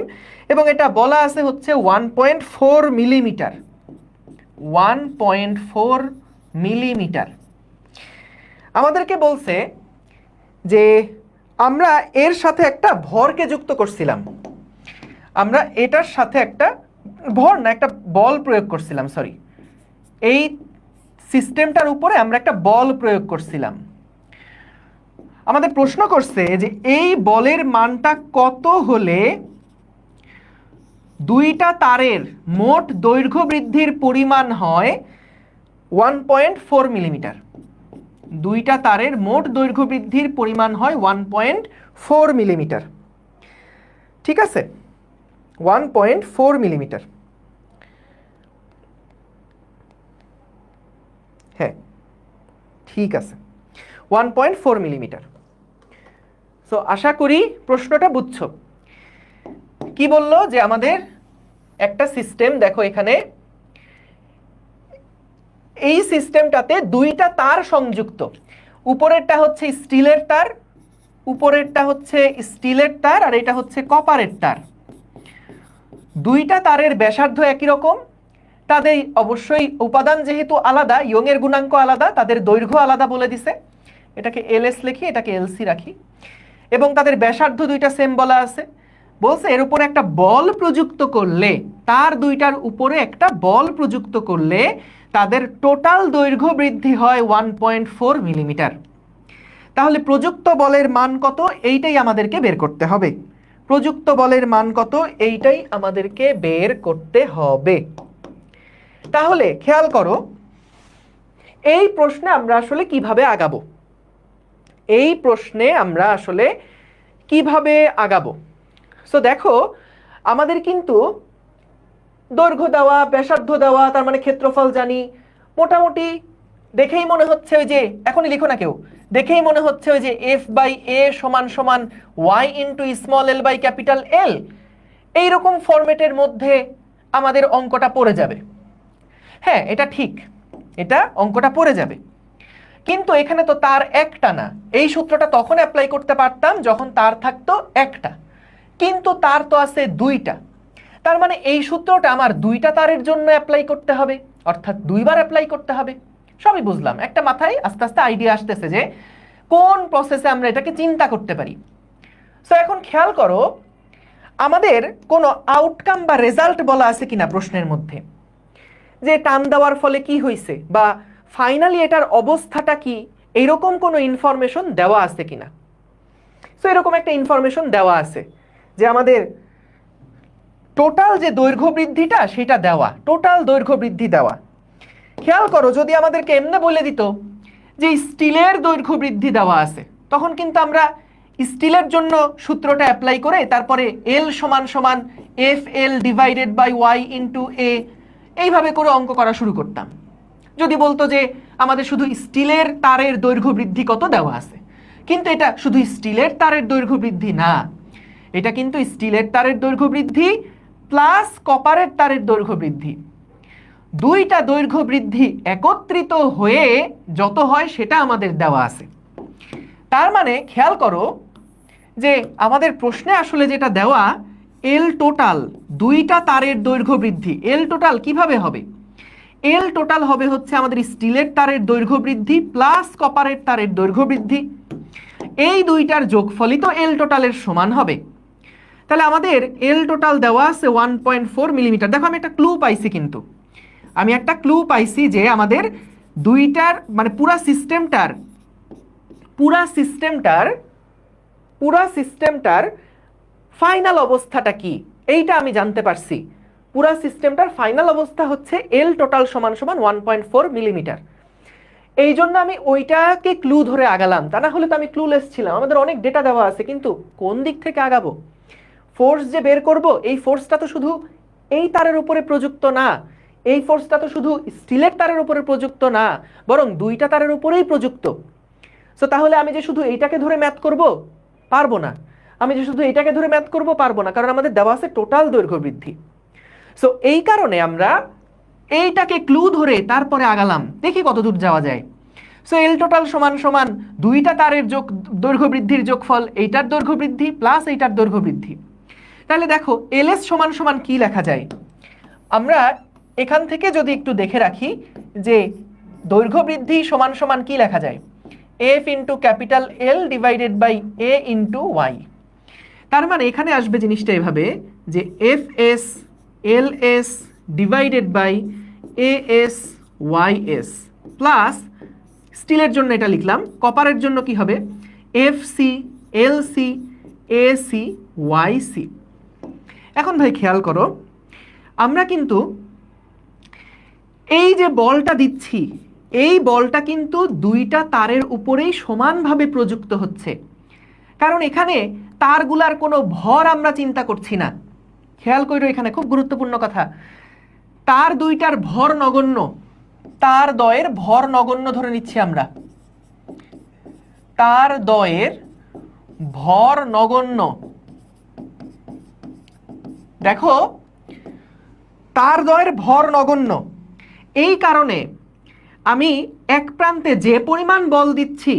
এবং এটা বলা আছে হচ্ছে 1.4 মিলিমিটার, 1.4 মিলিমিটার। আমাদেরকে বলছে যে আমরা এর সাথে একটা ভরকে যুক্ত করছিলাম, আমরা এটার সাথে একটা ভর না একটা বল প্রয়োগ করছিলাম, সরি, এই সিস্টেমটার উপরে আমরা একটা বল প্রয়োগ করছিলাম। আমাদের প্রশ্ন করছে যে এই বলের মানটা কত হলে দুইটা তারের মোট দৈর্ঘ্য বৃদ্ধির পরিমাণ হয় 1.4 মিলিমিটার। দুইটা তারের মোট দৈর্ঘ্য বৃদ্ধির পরিমাণ হয় 1.4 মিলিমিটার। ঠিক আছে, 1.4 মিলিমিটার। হ্যাঁ ঠিক আছে, 1.4 মিলিমিটার। সো আশা করি প্রশ্নটা বুঝছো। কি বললো যে আমাদের একটা সিস্টেম, দেখো এখানে এই সিস্টেমটাতে দুইটা তার সংযুক্ত, উপরেরটা হচ্ছে স্টিলের তার, উপরেরটা হচ্ছে স্টিলের তার, আর এটা হচ্ছে কপারের তার। দুইটা তারের ব্যাসার্ধ একই রকম, তাদের অবশ্যই উপাদান যেহেতু আলাদা, ইয়ংয়ের গুণাঙ্ক আলাদা, তাদের দৈর্ঘ্য আলাদা বলে দিছে, এটাকে এলএস লিখি, এটাকে এলসি রাখি, এবং তাদের ব্যাসার্ধ দুইটা সেম বলা আছে। বলছে এর উপরে একটা বল প্রযুক্ত করলে, তার দুইটার উপরে একটা বল প্রযুক্ত করলে তাদের টোটাল দৈর্ঘ্য বৃদ্ধি হয় 1.4 মিলিমিটার। তাহলে প্রযুক্ত বলের মান কত, এইটাই আমাদেরকে বের করতে হবে। প্রযুক্ত বলের মান কত, এইটাই আমাদেরকে বের করতে হবে। তাহলে খেয়াল করো এই প্রশ্নে আমরা আসলে কিভাবে আগাবো, এই প্রশ্নে আমরা আসলে কিভাবে আগাবো। সো দেখো আমাদের কিন্তু দৈর্ঘ্য দেওয়া, ব্যাসার্ধ দেওয়া, তার মানে ক্ষেত্রফল জানি, মোটামুটি দেখেই মনে হচ্ছে ওই যে, এখনই লিখো না কেউ, দেখেই মনে হচ্ছে ওই যে F/A = Y × small l by capital L, এইরকম ফরম্যাটের মধ্যে আমাদের অঙ্কটা পড়ে যাবে। হ্যাঁ এটা ঠিক, এটা অঙ্কটা পড়ে যাবে, কিন্তু এখানে তো তার একটা না। এই সূত্রটা তখন অ্যাপ্লাই করতে পারতাম যখন তার থাকতো একটা, কিন্তু তার তো আছে দুইটা। তার মানে এই সূত্রটা আমার দুইটা তারের জন্য অ্যাপ্লাই করতে হবে, অর্থাৎ দুইবার অ্যাপ্লাই করতে হবে। সবই বুঝলাম, একটা মাথায় আস্তে আস্তে আইডিয়া আসতেছে যে কোন প্রসেসে আমরা এটাকে চিন্তা করতে পারি। সো এখন খেয়াল করো আমাদের কোনো আউটকাম বা রেজাল্ট বলা আছে কিনা প্রশ্নের মধ্যে, যে টান দেওয়ার ফলে কি হয়েছে বা ফাইনালি এটার অবস্থাটা কি, এইরকম কোনো ইনফরমেশন দেওয়া আছে কিনা। সো এরকম একটা ইনফরমেশন দেওয়া আছে যে আমাদের টোটাল যে দৈর্ঘ্য বৃদ্ধিটা সেটা দেওয়া, টোটাল দৈর্ঘ্য বৃদ্ধি দেওয়া। খেয়াল করো যদি আমাদেরকে এমনি বলে দিত যে স্টিলের দৈর্ঘ্য বৃদ্ধি দেওয়া আছে, তখন কিন্তু আমরা স্টিলের জন্য সূত্রটা অ্যাপ্লাই করে তারপরে L = FL/Y × A এইভাবে করে অঙ্ক করা শুরু করতাম। যদি বলতো যে আমাদের শুধু স্টিলের তারের দৈর্ঘ্য বৃদ্ধি কত দেওয়া আছে, কিন্তু এটা শুধু স্টিলের তারের দৈর্ঘ্য বৃদ্ধি না, এটা কিন্তু স্টিলের তারের দৈর্ঘ্য বৃদ্ধি প্লাস কপারের তারের দৈর্ঘ্য বৃদ্ধি, দুইটা দৈর্ঘ্য বৃদ্ধি একত্রিত হয়ে যত হয় সেটা আমাদের দেওয়া আছে। তার মানে খেয়াল করো যে আমাদের প্রশ্নে আসলে যেটা দেওয়া L টোটাল, দুইটা তারের দৈর্ঘ্য বৃদ্ধি, L টোটাল কিভাবে হবে, L টোটাল হবে হচ্ছে আমাদের স্টিলের তারের দৈর্ঘ্য বৃদ্ধি প্লাস কপারের তারের দৈর্ঘ্য বৃদ্ধি, এই দুইটার যোগফলই তো L টোটালের সমান হবে। তাহলে আমাদের L টোটাল দেওয়া আছে 1.4 মিলিমিটার। দেখো আমি একটা ক্লু পাইছি, কিন্তু আমি একটা ক্লু পাইছি যে আমাদের দুইটার মানে পুরা সিস্টেমটার ফাইনাল অবস্থাটা কি এইটা আমি জানতে পারছি। পুরা সিস্টেমটার ফাইনাল অবস্থা হচ্ছে এল টোটাল সমান সমান 1.4 মিলিমিটার। এই জন্য আমি ওইটাকে ক্লু ধরে আগালাম, তা না হলে তো আমি ক্লুলেস ছিলাম। আমাদের অনেক ডেটা দেওয়া আছে, কিন্তু কোন দিক থেকে আগাবো? ফোর্স যে বের করব, এই ফোর্সটা তো শুধু এই তারের উপরে প্রযুক্ত না, এই ফোর্সটা তো শুধু স্টিলের তারের উপরে প্রযুক্ত না, বরং দুইটা তারের উপরেই প্রযুক্ত। সো তাহলে আমি যে শুধু এইটাকে ধরে ম্যাথ করব পারবো না, কারণ আমাদের দেওয়া আছে টোটাল দৈর্ঘ্য বৃদ্ধি। সো এই কারণে আমরা এইটাকে ক্লু ধরে তারপরে আগালাম, দেখি কত দূর যাওয়া যায়। সো এল টোটাল সমান সমান দুইটা তারের দৈর্ঘ্য বৃদ্ধির যোগফল, এইটার দৈর্ঘ্য বৃদ্ধি প্লাস এইটার দৈর্ঘ্য বৃদ্ধি। তাহলে দেখো এলএস সমান সমান কি লেখা যায়? আমরা এখান থেকে যদি একটু দেখে রাখি যে দৈর্ঘ্য বৃদ্ধি সমান সমান কি লেখা যায়, F into capital L divided by A into Y. তার মানে এখানে আসবে জিনিসটা এভাবে যে F S L S divided by A S Y S plus, স্টিলের জন্য এটা লিখলাম, কপারের জন্য কি হবে, F C L C A C Y C. এখন ভাই খেয়াল করো, আমরা কিন্তু এই যে বলটা দিচ্ছি, এই বলটা কিন্তু দুইটা তারের উপরেই সমানভাবে প্রযুক্ত হচ্ছে, কারণ এখানে তারগুলার কোনো ভর আমরা চিন্তা করছি না। খেয়াল করো, এখানে খুব গুরুত্বপূর্ণ কথা, তার দুইটার ভর নগণ্য, তার দ্বয়ের ভর নগণ্য ধরে নিচ্ছি আমরা, তার দ্বয়ের ভর নগণ্য। দেখো তার দ্বয়ের ভর নগণ্য, এই কারণে আমি এক প্রান্তে যে পরিমাণ বল দিচ্ছি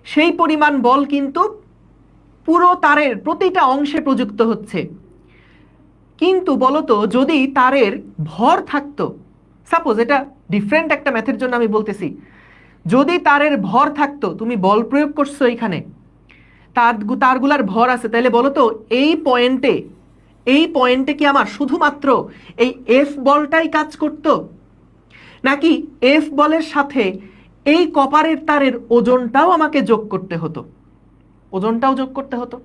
সেই পরিমাণ বল কিন্তু পুরো তারের প্রতিটা অংশে প্রযুক্ত হচ্ছে। কিন্তু বলতো যদি তারের ভর থাকতো, সাপোজ এটা ডিফারেন্ট একটা ম্যাথের জন্য আমি বলতেছি, যদি তারের ভর থাকতো, তুমি বল প্রয়োগ করছো এইখানে, তারগুলার ভর আছে, তাহলে বলতো এই পয়েন্টে কি আমার শুধুমাত্র এই এফ বলটাই কাজ করত, নাকি এফ বলের সাথে এই কপারের তারের ওজনটাও আমাকে যোগ করতে হতো,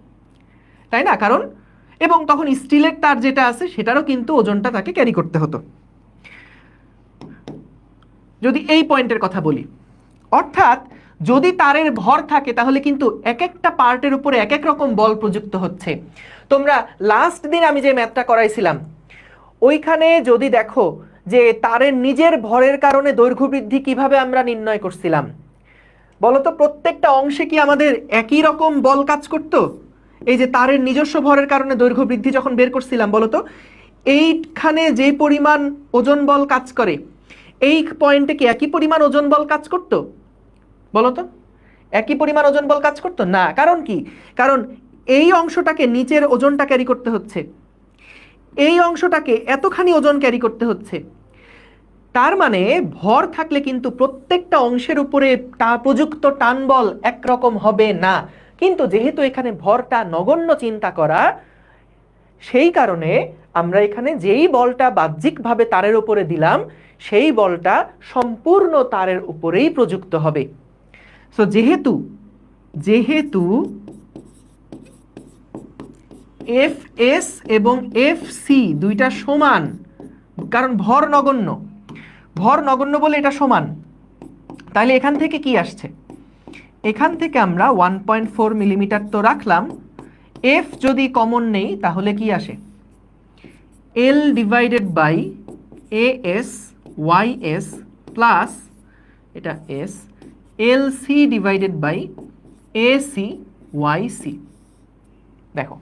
তাই না? কারণ এবং তখন স্টিলের তার যেটা আছে সেটারও কিন্তু ওজনটা তাকে ক্যারি করতে হতো, যদি এই পয়েন্টের কথা বলি। অর্থাৎ যদি তারের ভর থাকে তাহলে কিন্তু এক একটা পার্টের উপরে এক এক রকম বল প্রযুক্ত হচ্ছে। তোমরা লাস্ট দিন আমি যে ম্যাথটা করাইছিলাম ওইখানে যদি দেখো যে তারের নিজের ভরের কারণে দৈর্ঘ্য বৃদ্ধি কিভাবে আমরা নির্ণয় করছিলাম, বলতো প্রত্যেকটা অংশে কি আমাদের একই রকম বল কাজ করতো? এই যে তারের নিজস্ব ভরের কারণে দৈর্ঘ্য বৃদ্ধি যখন বের করছিলাম, বলতো এইখানে যে পরিমাণ ওজন বল কাজ করে এই পয়েন্টে কি একই পরিমাণ ওজন বল কাজ করতো? বলতো একই পরিমাণ ওজন বল কাজ করতো না। কারণ কি? কারণ এই অংশটাকে নিচের ওজনটা ক্যারি করতে হচ্ছে, এই অংশটাকে এতখানি ওজন ক্যারি করতে হচ্ছে। তার মানে ভর থাকলে কিন্তু প্রত্যেকটা অংশের উপরে প্রযুক্ত টান বল একরকম হবে না। কিন্তু যেহেতু এখানে ভরটা নগণ্য চিন্তা করা, সেই কারণে আমরা এখানে যেই বলটা বাহ্যিকভাবে তারের উপরে দিলাম সেই বলটা সম্পূর্ণ তারের উপরেই প্রযুক্ত হবে। সো যেহেতু এফ এস এবং এফ সি দুইটা সমান, কারণ ভর নগণ্য বলে এটা সমান, তাহলে এখান থেকে কি আসছে? এখান থেকে আমরা 1.4 মিলিমিটার তো রাখলাম, এফ যদি কমন নেই তাহলে কি আসে? L divided by A S Y S plus এটা S L C divided by A C Y C. দেখো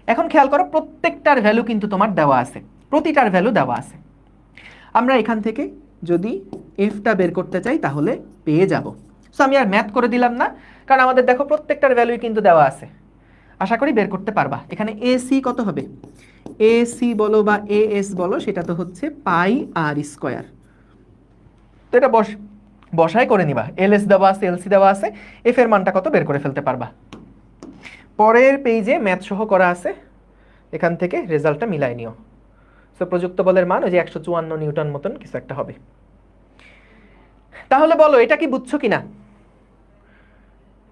এখন খেয়াল করো, প্রত্যেকটার ভ্যালু কিন্তু তোমার দেওয়া আছে, প্রতিটার ভ্যালু দেওয়া আছে। আমরা এখান থেকে যদি এফটা বের করতে চাই তাহলে পেয়ে যাব। সো আমি আর ম্যাথ করে দিলাম না, কারণ আমাদের দেখো প্রত্যেকটার ভ্যালুই কিন্তু দেওয়া আছে, আশা করি বের করতে পারবা। এখানে এ সি কত হবে? এ সি বলো বা এ এস বলো, সেটা তো হচ্ছে পাই আর স্কোয়ার। তো এটা বসাই করে নিবা, এল এস দেওয়া আছে, এল সি দেওয়া আছে, এফ এর মানটা কত বের করে ফেলতে পারবা। পরের পেজে ম্যাথ সহ করা আছে, এখান থেকে রেজাল্টটা মিলাই নিও। সো প্রযুক্ত বলের মান ওই যে 154 নিউটন মতন কিছু একটা হবে। তাহলে বলো এটা কি বুঝছো কিনা,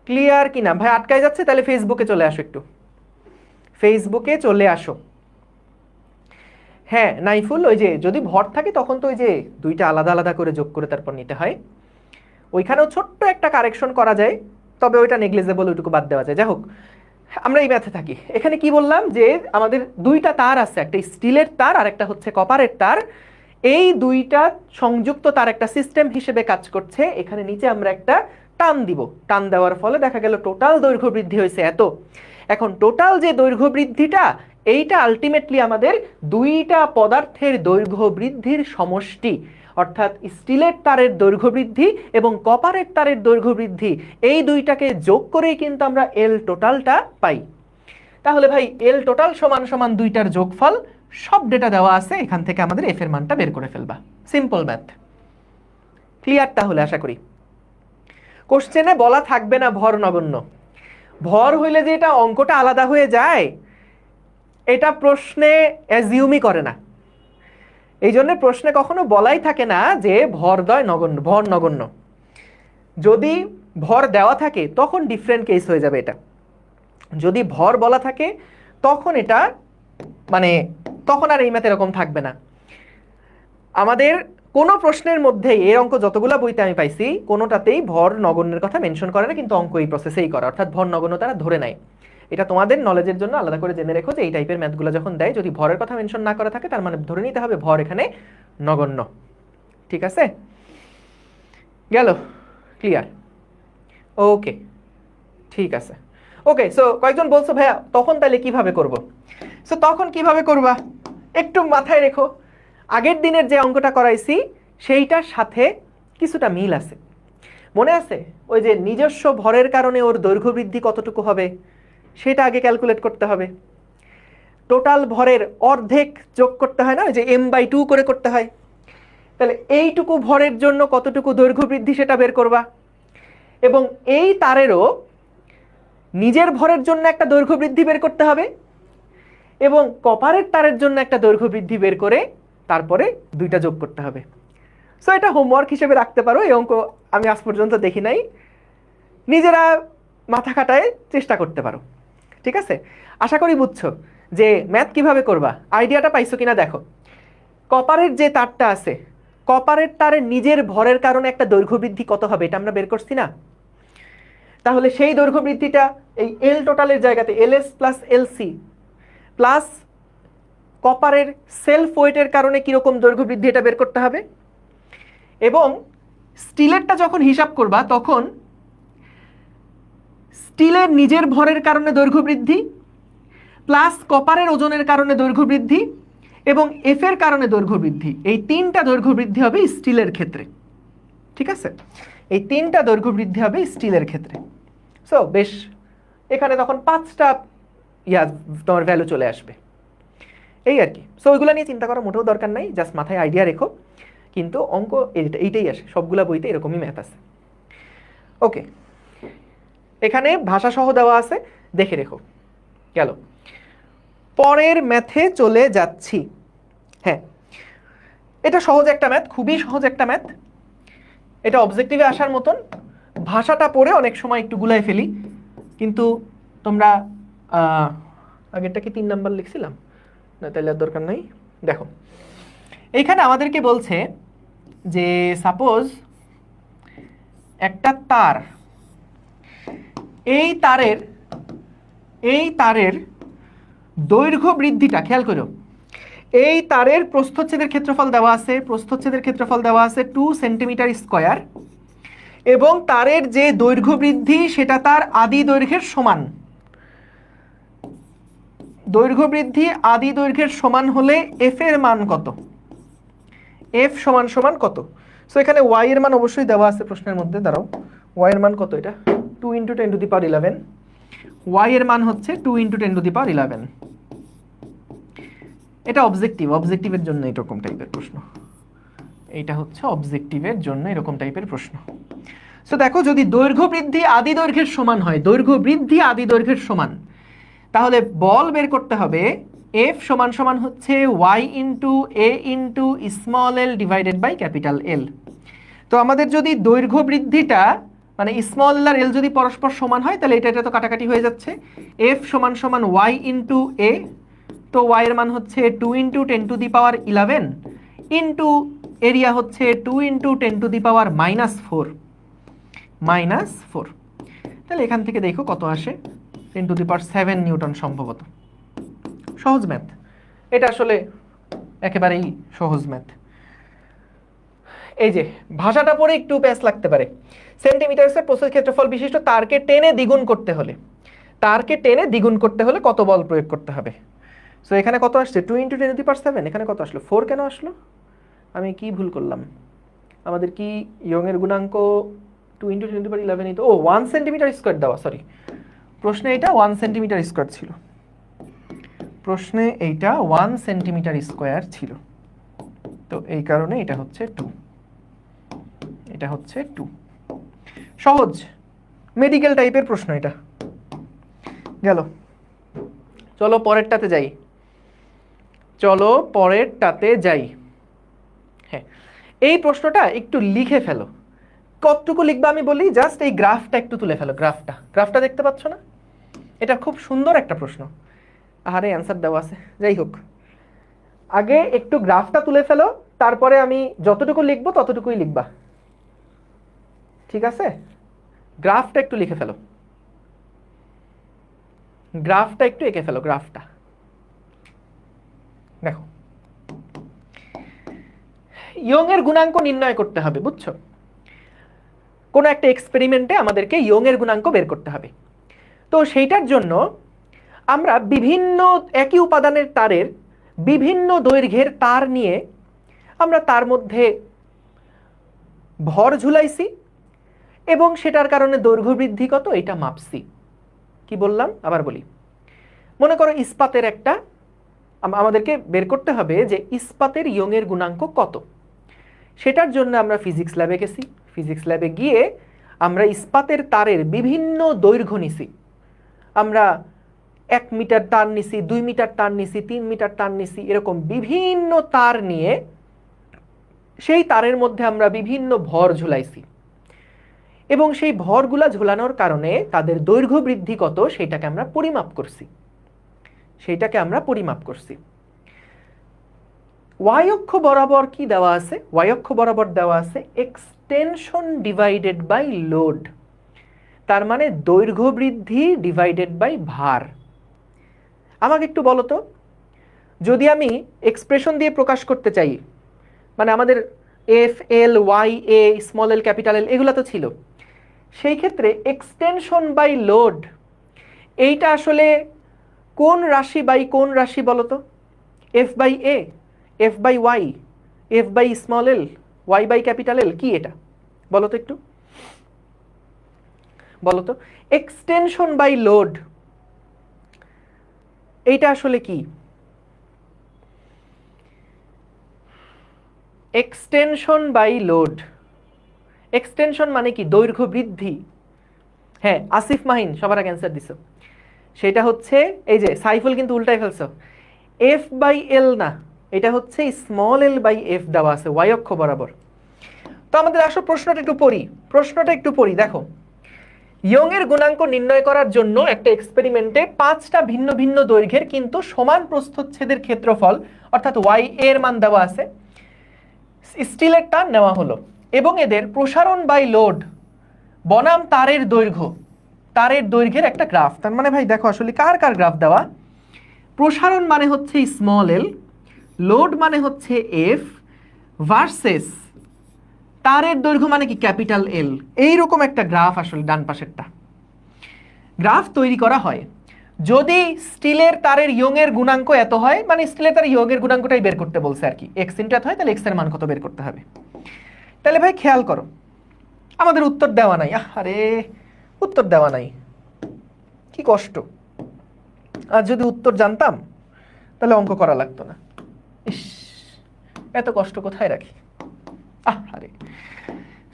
ক্লিয়ার কিনা? ভাই আটকায় যাচ্ছে, তাহলে ফেসবুকে চলে আসো, একটু ফেসবুকে চলে আসো। হ্যাঁ নাইফুল, ওই যে যদি ভর থাকে তখন তো ওই যে দুইটা আলাদা আলাদা করে যোগ করে তারপর নিতে হয়, ওইখানেও ছোট্ট একটা কারেকশন করা যায়, তবে ওইটা নেগলিজেবল, ওইটুকু বাদ দেওয়া যায়। যাই হোক, আমরা এই ম্যাথে থাকি। এখানে কি বললাম যে আমাদের দুইটা তার আছে, একটা স্টিলের তার আর একটা হচ্ছে কপারের তার, এই দুইটা সংযুক্ত তার একটা সিস্টেম হিসেবে কাজ করছে। এখানে নিচে আমরা একটা টান দিব, টান দেওয়ার ফলে দেখা গেল টোটাল দৈর্ঘ্য বৃদ্ধি হয়েছে এত। এখন টোটাল যে দৈর্ঘ্য বৃদ্ধিটা, এইটা আলটিমেটলি আমাদের দুইটা পদার্থের দৈর্ঘ্য বৃদ্ধির সমষ্টি, অর্থাৎ স্টিলের তারের দৈর্ঘ্য বৃদ্ধি এবং কপারের তারের দৈর্ঘ্য বৃদ্ধি, এই দুইটাকে যোগ করেই কিন্তু আমরা এল টোটালটা পাই। তাহলে ভাই এল টোটাল সমান সমান দুইটার যোগফল, সব ডেটা দেওয়া আছে, এখান থেকে আমাদের এফ এর মানটা বের করে ফেলবা। Simple math, clear? তাহলে আশা করি কোশ্চেনে বলা থাকবে না ভর নগণ্য। ভর হইলে যে এটা অঙ্কটা আলাদা হয়ে যায়, এটা প্রশ্নে অ্যাজিউমই করে না। এই জন্য প্রশ্নে কখনো বলাই থাকে না যে ভরদ্বয় নগণ্য, ভর নগণ্য। যদি ভর দেওয়া থাকে তখন ডিফারেন্ট কেস হয়ে যাবে এটা। যদি ভর বলা থাকে তখন এটা মানে তখন আর এই ম্যাথ এরকম থাকবে না। আমাদের কোনো প্রশ্নের মধ্যে এই অঙ্ক যতগুলো বইতে আমি পাইছি কোনোটাতেই ভর নগণ্যের কথা মেনশন করে না, কিন্তু অঙ্ক এই প্রসেসেই করে, অর্থাৎ ভর নগণ্য তারা ধরে নেয়। এটা তোমাদের নলেজের জন্য আলাদা করে জেনে রেখো যে এই টাইপের ম্যাথগুলো যখন দেয়, যদি ভরের কথা মেনশন না করা থাকে তার মানে ধরে নিতে হবে ভর এখানে নগণ্য। ঠিক আছে, গেল? ক্লিয়ার? ওকে, ঠিক আছে। ওকে, সো কয়েকজন বলছো ভাইয়া তখন তাহলে কিভাবে করব? সো তখন কিভাবে করবা একটু মাথায় রেখো, আগের দিনের যে অঙ্কটা করাইছি সেইটার সাথে কিছুটা মিল আছে। মনে আছে ওই যে নিজস্ব ভরের কারণে ওর দৈর্ঘ্য বৃদ্ধি কতটুকু হবে সেটা আগে ক্যালকুলেট করতে হবে। টোটাল ভরের অর্ধেক যোগ করতে হয় না, ওই যে m/2 করে করতে হয়। তাহলে এইটুকু ভরের জন্য কতটুকু দৈর্ঘ্য বৃদ্ধি সেটা বের করবা, এবং এই তারেরও নিজের ভরের জন্য একটা দৈর্ঘ্য বৃদ্ধি বের করতে হবে, এবং কপারের তারের জন্য একটা দৈর্ঘ্য বৃদ্ধি বের করে তারপরে দুইটা যোগ করতে হবে। সো এটা হোমওয়ার্ক হিসেবে রাখতে পারো। এই অঙ্ক আমি আজ পর্যন্ত দেখি নাই, নিজেরা মাথা খাটায় চেষ্টা করতে পারো। ঠিক আছে, আশা করি বুঝছো যে ম্যাথ কিভাবে করবা, আইডিয়াটা পাইছো কিনা দেখো। কপারের যে তারটা আছে, কপারের তারের নিজের ভরের কারণে একটা দৈর্ঘ্য বৃদ্ধি কত হবে এটা আমরা বের করছি না? তাহলে সেই দৈর্ঘ্য বৃদ্ধিটা এই এল টোটালের জায়গাতে এলএস প্লাস এলসি প্লাস কপারের সেলফ ওয়েটের কারণে কিরকম দৈর্ঘ্য বৃদ্ধি এটা বের করতে হবে, এবং স্টিলেরটা যখন হিসাব করবা তখন স্টিলের নিজের ভরের কারণে দৈর্ঘ্য বৃদ্ধি প্লাস কপারের ওজনের কারণে দৈর্ঘ্য বৃদ্ধি এবং এফ এর কারণে দৈর্ঘ্য বৃদ্ধি, এই তিনটা দৈর্ঘ্য বৃদ্ধি হবে স্টিলের ক্ষেত্রে। ঠিক আছে, এই তিনটা দৈর্ঘ্য বৃদ্ধি হবে স্টিলের ক্ষেত্রে। সো বেশ, এখানে তখন 5টা তোমার ভ্যালু চলে আসবে, এই আর কি। সো ওইগুলো নিয়ে চিন্তা করা মোটেও দরকার নাই, জাস্ট মাথায় আইডিয়া রেখো। কিন্তু অঙ্ক এইটাই আসে, সবগুলা বইতে এরকমই ম্যাথ আছে। ওকে, এখানে ভাষা সহ দেওয়া আছে, দেখে রেখো। গেল, পরের ম্যাথে চলে যাচ্ছি। হ্যাঁ, এটা সহজ একটা ম্যাথ, খুবই সহজ একটা ম্যাথ। এটা অবজেক্টিভে আসার মতন, ভাষাটা পড়ে অনেক সময় একটু গুলাই ফেলি, কিন্তু তোমরা আগেরটা কি 3 নাম্বার লিখছিলাম না, তাহলে আর দরকার নাই। দেখো এইখানে আমাদেরকে বলছে যে সাপোজ একটা তার, এই তারের দৈর্ঘ্য বৃদ্ধিটা খেয়াল করো। এই তারের প্রস্থচ্ছেদের ক্ষেত্রফল দেওয়া আছে, প্রস্থচ্ছেদের ক্ষেত্রফল দেওয়া আছে 2 সেন্টিমিটার স্কয়ার, এবং তারের যে দৈর্ঘ্য বৃদ্ধি সেটা তার আদি দৈর্ঘ্যের সমান। দৈর্ঘ্য বৃদ্ধি আদি দৈর্ঘ্যের সমান হলে এফ এর মান কত? এফ সমান সমান কত? সো এখানে ওয়াই এর মান অবশ্যই দেওয়া আছে প্রশ্নের মধ্যে, দাঁড়াও ওয়াই এর মান কত? এটা 2 × 10⁻11। ওয়াই এর মান হচ্ছে 2 × 10⁻11। এটা অবজেক্টিভের জন্য এরকম টাইপের প্রশ্ন, এইটা হচ্ছে অবজেক্টিভের জন্য এরকম টাইপের প্রশ্ন। সো দেখো, যদি দৈর্ঘ্য বৃদ্ধি আদি দৈর্ঘ্যের সমান হয়, দৈর্ঘ্য বৃদ্ধি আদি দৈর্ঘ্যের সমান, তাহলে বল বের করতে হবে এফ সমান সমান হচ্ছে Y into A into small L divided by capital L. তো আমাদের যদি দৈর্ঘ্য বৃদ্ধিটা মানে স্মল আর এল যদি পরস্পর সমান হয় তাহলে এটা তো কাটাকাটি হয়ে যাচ্ছে। এফ সমান সমান ওয়াই ইন্টু এ, তো ওয়াই এর মান হচ্ছে 2 ইন্টু 10⁻11 ইন্টু এরিয়া হচ্ছে 2 ইন্টু 10⁻⁻4 -4। তাহলে এখান থেকে দেখো কত আসে, 10⁷ নিউটন সম্ভবত। সহজ ম্যাথ এটা, আসলে একেবারেই সহজ ম্যাথ। এই যে ভাষাটা পড়ে একটু প্যাচ লাগতে পারে। সেন্টিমিটার স্কয়ার প্রস্থ ক্ষেত্রফল বিশিষ্ট তারকে টেনে দ্বিগুণ করতে হলে, তারকে টেনে দ্বিগুণ করতে হলে কত বল প্রয়োগ করতে হবে? সো এখানে কত আসছে 2 ইন্টু 10⁻7, এখানে কত আসলো 4 কেন আসলো? আমি কি ভুল করলাম? আমাদের কি ইয়ংয়ের গুণাঙ্ক 2 ইন্টু 10⁻11 তো 1 সেন্টিমিটার স্কয়ার দেওয়া, সরি প্রশ্নে এটা 1 সেন্টিমিটার স্কয়ার ছিল, প্রশ্নে এইটা 1 সেন্টিমিটার স্কয়ার ছিল, তো এই কারণে এটা হচ্ছে 2, এটা হচ্ছে 2। সহজ মেডিকেল টাইপের প্রশ্ন এটা গেল। চলো পরেরটাতে যাই, চলো পরেরটাতে যাই। হ্যাঁ, এই প্রশ্নটা একটু লিখে ফেলো। কতটুকু লিখবে আমি বলি, জাস্ট এই গ্রাফটা একটু তুলে ফেলো। গ্রাফটা দেখতে পাচ্ছ না? এটা খুব সুন্দর একটা প্রশ্ন, আরে অ্যান্সার দেওয়া আছে, যাই হোক আগে একটু গ্রাফটা তুলে ফেলো, তারপরে আমি যতটুকু লিখবো ততটুকুই লিখবা, ঠিক আছে? গ্রাফটা একটু লিখে ফেলো, গ্রাফটা একটু এঁকে ফেলো। গ্রাফটা দেখো, ইয়ংয়ের গুণাঙ্ক নির্ণয় করতে হবে, বুঝছো? কোনো একটা এক্সপেরিমেন্টে আমাদেরকে ইয়ংয়ের গুণাঙ্ক বের করতে হবে। তো সেইটার জন্য আমরা বিভিন্ন একই উপাদানের তারের বিভিন্ন দৈর্ঘ্যের তার নিয়ে আমরা তার মধ্যে ভর ঝুলাইছি এবং সেটার কারণে দৈর্ঘ্য বৃদ্ধি কত এটা মাপছি। কি বললাম আবার বলি, মনে করো ইস্পাতের একটা, আমাদেরকে বের করতে হবে যে ইস্পাতের ইয়ংয়ের গুণাঙ্ক কত। সেটার জন্য আমরা ফিজিক্স ল্যাবে গেছি, ফিজিক্স ল্যাবে গিয়ে আমরা ইস্পাতের তারের বিভিন্ন দৈর্ঘ্য নিছি। আমরা 1 মিটার তার নিছি, 2 মিটার তার নিছি, 3 মিটার তার নিছি, এরকম বিভিন্ন তার নিয়ে সেই তারের মধ্যে আমরা বিভিন্ন ভর ঝুলাইছি এবং সেই ভরগুলা ঝুলানোর কারণে তাদের দৈর্ঘ্য বৃদ্ধি কত সেটাকে আমরা পরিমাপ করছি, সেইটাকে আমরা পরিমাপ করছি। ওয়াই অক্ষ বরাবর কি দেওয়া আছে? ওয়াই অক্ষ বরাবর দেওয়া আছে এক্সটেনশন ডিভাইডেড বাই লোড, তার মানে দৈর্ঘ্য বৃদ্ধি ডিভাইডেড বাই ভার। আমাকে একটু বলো তো, যদি আমি এক্সপ্রেশন দিয়ে প্রকাশ করতে চাই, মানে আমাদের F L Y a small L capital এল এগুলো তো ছিল, সেই ক্ষেত্রে এক্সটেনশন বাই লোড এইটা আসলে কোন রাশি বাই কোন রাশি বলো তো? F by A, F by Y, F by small L, Y by capital L, কি এটা বলো তো একটু, বলো তো? এক্সটেনশন বাই লোড এইটা আসলে কি? এক্সটেনশন বাই লোড, এক্সটেনশন মানে কি? দৈর্ঘ্য বৃদ্ধি। হ্যাঁ, আসিফ মাহিন সবার আগে অ্যান্সার দিছো, সেটা হচ্ছে এই যে সাইফুল কিন্তু উল্টাই ফেলছো, এফ বাই এল না, এটা হচ্ছে স্মল এল বাই এফ দেওয়া আছে ওয়াই অক্ষ বরাবর। তো আমাদের আসো প্রশ্নটা একটু পড়ি, প্রশ্নটা একটু পড়ি। দেখো, ইয়ংয়ের গুণাঙ্ক নির্ণয় করার জন্য একটা এক্সপেরিমেন্টে 5টা ভিন্ন ভিন্ন দৈর্ঘ্যের কিন্তু সমান প্রস্থচ্ছেদের ক্ষেত্রফল অর্থাৎ ওয়াই এর মান দেওয়া আছে, স্টিলের টান নেওয়া হলো এবং এদের প্রসারণ বাই লোড বনাম তারের দৈর্ঘ্য, তারের দৈর্ঘ্যের একটা গ্রাফ। তার মানে ভাই দেখো আসলে কার কার গ্রাফ দেওয়া, প্রসারণ মানে হচ্ছে স্মল এল, লোড মানে হচ্ছে এফ, ভার্সেস তারের দৈর্ঘ্য মানে কি ক্যাপিটাল এল। এইরকম একটা গ্রাফ আসলে ডান পাশেরটা গ্রাফ তৈরি করা হয় যদি স্টিলের তারের ইয়ংয়ের গুণাঙ্ক এত হয়, মানে স্টিলের তারের ইয়ংয়ের গুণাঙ্কটাই বের করতে বলছে আর কি, এক্স ইন্টু এত হয় তাহলে এক্স এর মান কত বের করতে হবে। তাহলে ভাই খেয়াল করো, আমাদের উত্তর দেওয়া নাই, আরে উত্তর দেওয়া নাই, কি কষ্ট। আর যদি উত্তর জানতাম তাহলে অঙ্ক করা লাগতো না। ইস, এত কষ্ট কোথায় রাখি, আরে।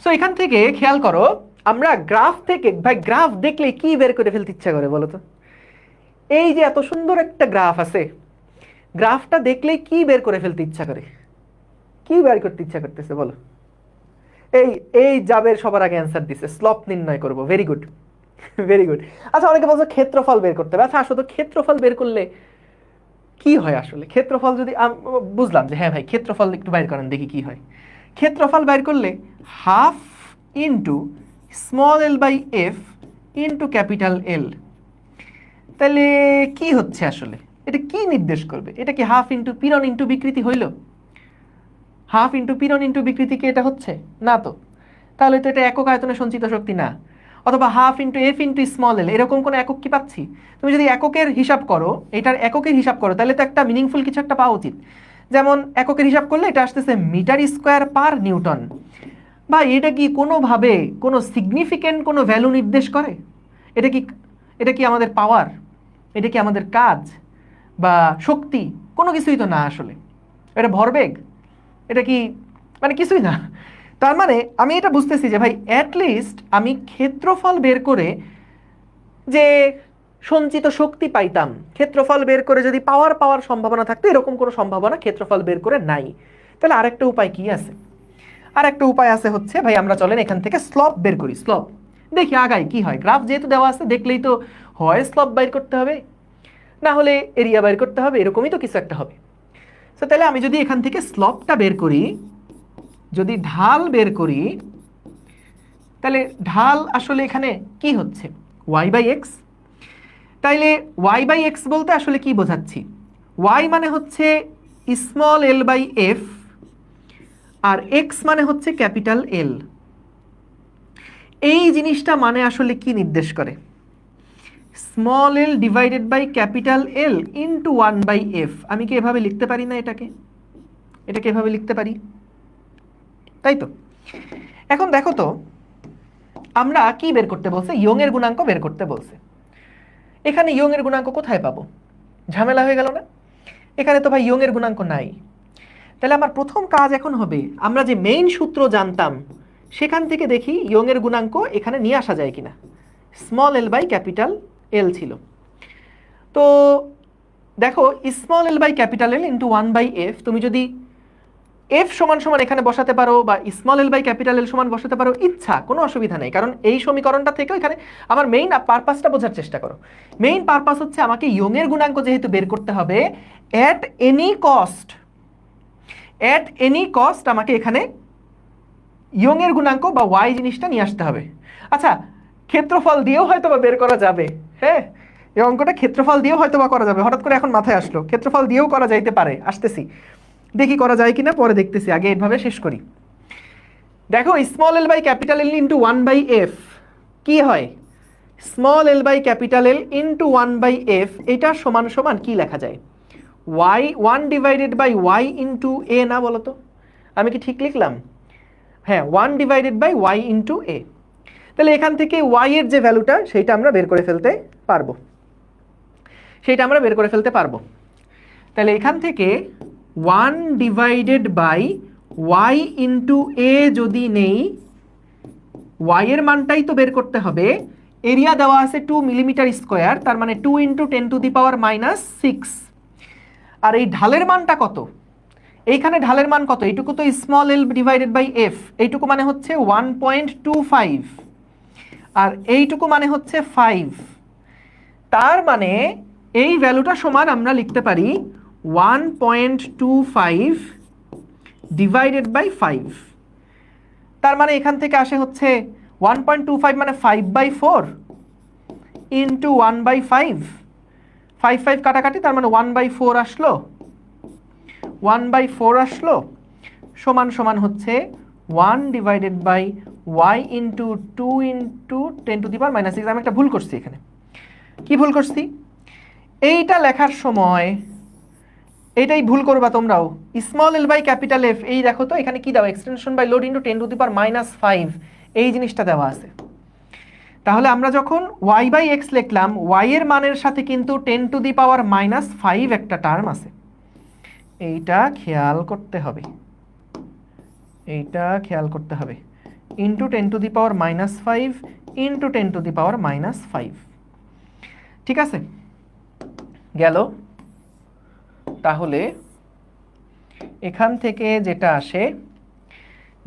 সো এখান থেকে খেয়াল করো, আমরা গ্রাফ থেকে, ভাই গ্রাফ দেখলে কি বের করে ফেলতে ইচ্ছা করে বলো তো? এই যে এত সুন্দর একটা গ্রাফ আছে, গ্রাফটা দেখলেই কি বের করে ফেলতে ইচ্ছা করে, কি বের করতে ইচ্ছা করতেছে বলো? এই এই যাবের সবার আগে অ্যান্সার দিছে, স্লপ নির্ণয় করব। Very good, very good. আচ্ছা, অনেকে বলছো ক্ষেত্রফল বের করতে হবে। আচ্ছা আসলে ক্ষেত্রফল বের করলে কি হয় আসলে? ক্ষেত্রফল যদি বুঝলাম যে হ্যাঁ ভাই ক্ষেত্রফল একটু বাইর করেন দেখি কি হয়। ক্ষেত্রফল বাইর করলে half into small L by F into capital L. তাহলে কি হচ্ছে আসলে? এটা কি নির্দেশ করবে? এটা কি হাফ ইন্টু পীড়ন ইন্টু বিকৃতি হইল? হাফ ইন্টু পীড়ন ইন্টু বিকৃতি কি এটা হচ্ছে? না তো। তাহলে তো এটা একক আয়তনে সঞ্চিত শক্তি না। অথবা half into F into small এল, এরকম কোনো একক কি পাচ্ছি? তুমি যদি এককের হিসাব করো, এটার এককের হিসাব করো, তাহলে তো একটা মিনিংফুল কিছু একটা পাওয়া উচিত। যেমন এককের হিসাব করলে এটা আসতেছে মিটার স্কোয়ার পার নিউটন। বা এটা কি কোনোভাবে কোনো সিগনিফিকেন্ট কোনো ভ্যালু নির্দেশ করে? এটা কি, এটা কি আমাদের পাওয়ার? এটা কি আমাদের কাজ বা শক্তি? কোনো কিছুই তো না আসলে। এটা ভরবেগ? এটা কি, মানে কিছুই না। তার মানে আমি এটা বুঝতেছি যে ভাই অ্যাটলিস্ট আমি ক্ষেত্রফল বের করে যে সঞ্চিত শক্তি পাইতাম, ক্ষেত্রফল বের করে যদি পাওয়ার পাওয়ার সম্ভাবনা থাকতো, এরকম কোনো সম্ভাবনা ক্ষেত্রফল বের করে নাই। তাহলে আরেকটা উপায় কি আছে? আরেকটা উপায় আছে হচ্ছে ভাই আমরা চলেন এখান থেকে স্লপ বের করি। স্লপ দেখি আগাই কি হয়। গ্রাফ যেহেতু দেওয়া আছে দেখলেই তো হয় স্লপ বাইর করতে হবে, না হলে এরিয়া বাইর করতে হবে, এরকমই তো কিছু একটা হবে। তো তাহলে আমি যদি এখান থেকে স্লপটা বের করি, যদি ঢাল বের করি, তাহলে ঢাল আসলে এখানে কি হচ্ছে? Y by X. তাইলে ওয়াই বাই এক্স বলতে আসলে কি বোঝাচ্ছি? ওয়াই মানে হচ্ছে স্মল এল বাই এফ, আর এক্স মানে হচ্ছে ক্যাপিটাল এল। এই জিনিসটা মানে আসলে কি নির্দেশ করে? Small L divided by capital L into one by F. আমি কি এভাবে লিখতে পারি না এটাকে? এটাকে এভাবে লিখতে পারি, তাই তো? এখন দেখো তো, আমরা কি বের করতে বলছে? ইয়ং এর গুণাঙ্ক বের করতে বলছে। এখানে ইয়ং এর গুণাঙ্ক কোথায় পাবো? ঝামেলা হয়ে গেল না? এখানে তো ভাই ইয়ং এর গুণাঙ্ক নাই। তাহলে আমার প্রথম কাজ এখন হবে, আমরা যে মেইন সূত্র জানতাম সেখান থেকে দেখি ইয়ং এর গুণাঙ্ক এখানে নিয়ে আসা যায় কিনা। Small L by capital L ছিল। তো দেখো small L by capital L into one by F, তুমি যদি এফ সমান সমান এখানে বসাতে পারো বা small L by capital L সমান বসাতে পারো, ইচ্ছা, কোনো অসুবিধা নেই। কারণ এই সমীকরণটা থেকেও এখানে আমার মেইন পারপাসটা বোঝার চেষ্টা করো। মেইন পারপাস হচ্ছে আমাকে ইয়ং এর গুণাঙ্ক যেহেতু বের করতে হবে, at any cost, at any cost আমাকে এখানে ইয়ং এর গুণাঙ্ক বা ওয়াই জিনিসটা নিয়ে আসতে হবে। আচ্ছা, ক্ষেত্রফল দিয়েও হয়তো বা বের করা যাবে। হ্যাঁ, এই অঙ্কটা ক্ষেত্রফল দিয়েও হয়তো বা করা যাবে। হঠাৎ করে এখন মাথায় আসলো ক্ষেত্রফল দিয়েও করা যাইতে পারে, আসতেছি দেখি করা যায় কিনা, পরে দেখতেছি, আগে এইভাবে শেষ করি। দেখো small L by capital L into one by F কি হয়? Small L by capital L into one by F, এটা সমান সমান কি লেখা যায়? Y one divided by Y into A, না বলো তো? আমি কি ঠিক লিখলাম? হ্যাঁ, one divided by Y into A. তাহলে এখান থেকে ওয়াই এর যে ভ্যালুটা সেইটা আমরা বের করে ফেলতে পারবো, সেইটা আমরা বের করে ফেলতে পারবো। তাহলে এখান থেকে one divided by Y into A যদি নেই, ওয়াই এর মানটাই তো বের করতে হবে। এরিয়া দেওয়া আছে 2 মিলিমিটার স্কোয়ার, তার মানে 2 into 10 to the power minus 6। আর এই ঢালের মানটা কত? এইখানে ঢালের মান কত? এইটুকু তো small L divided by F, এইটুকু মানে হচ্ছে 1.25, আর এইটুকু মানে হচ্ছে 5। তার মানে এই ভ্যালুটা সমান আমরা লিখতে পারি 1.25 ডিভাইডেড বাই 5। তার মানে এখান থেকে আসে হচ্ছে 1.25 মানে 5/4 ইন্টু 1/5, 5 কাটাকাটি, তার মানে 1/4 আসলো, 1/4 আসলো, সমান সমান হচ্ছে 1 divided by Y into 2 into 10 to the power minus 6। আমি একটা ভুল করছি এখানে। কি ভুল করছি? এইটা লেখার সময় এইটাই ভুল করবা তোমরাও। Small L by capital F, এই দেখো তো এখানে কি দেওয়া? Extension by load into 10 to the power minus 5, এই জিনিসটা দেওয়া আছে। তাহলে আমরা যখন ওয়াই বাই এক্স লিখলাম, ওয়াই এর মানের সাথে কিন্তু 10 টু দি পাওয়ার মাইনাস 5 একটা টার্ম আছে, এইটা খেয়াল করতে হবে, এইটা খেয়াল করতে হবে। Into 10 to the power minus 5 into 10 to the power minus 5, ঠিক আছে? গেল। তাহলে এখান থেকে যেটা আসে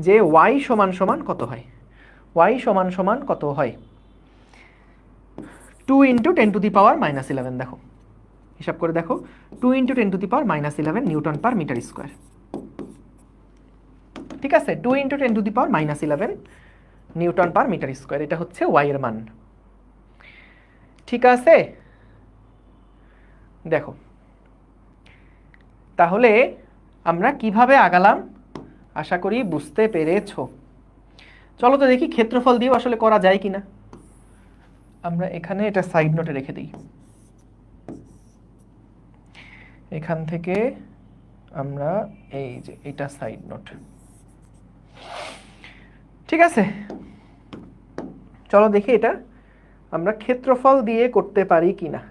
যে y সমান সমান কত হয়, y সমান সমান কত হয় 2 × 10⁻⁻11। দেখো হিসাব করে দেখো, 2 × 10⁻⁻11 নিউটন পার মিটার স্কোয়ার। ঠিক আছে, 2 × 10⁻⁻11 নিউটন পার মিটার স্কোয়ার, এটা হচ্ছে y এর মান। ঠিক আছে, দেখো তাহলে আমরা কিভাবে আগালাম আশা করি বুঝতে পেরেছো। চলো তো দেখি ক্ষেত্রফল দিয়েও আসলে করা যায় কিনা। আমরা এখানে এটা সাইড নোটে রেখে দিই, এখান থেকে আমরা এই যে এটা সাইড নোট। ঠিক আছে, চলো দেখি এটা আমরা ক্ষেত্রফল দিয়ে করতে পারি কিনা।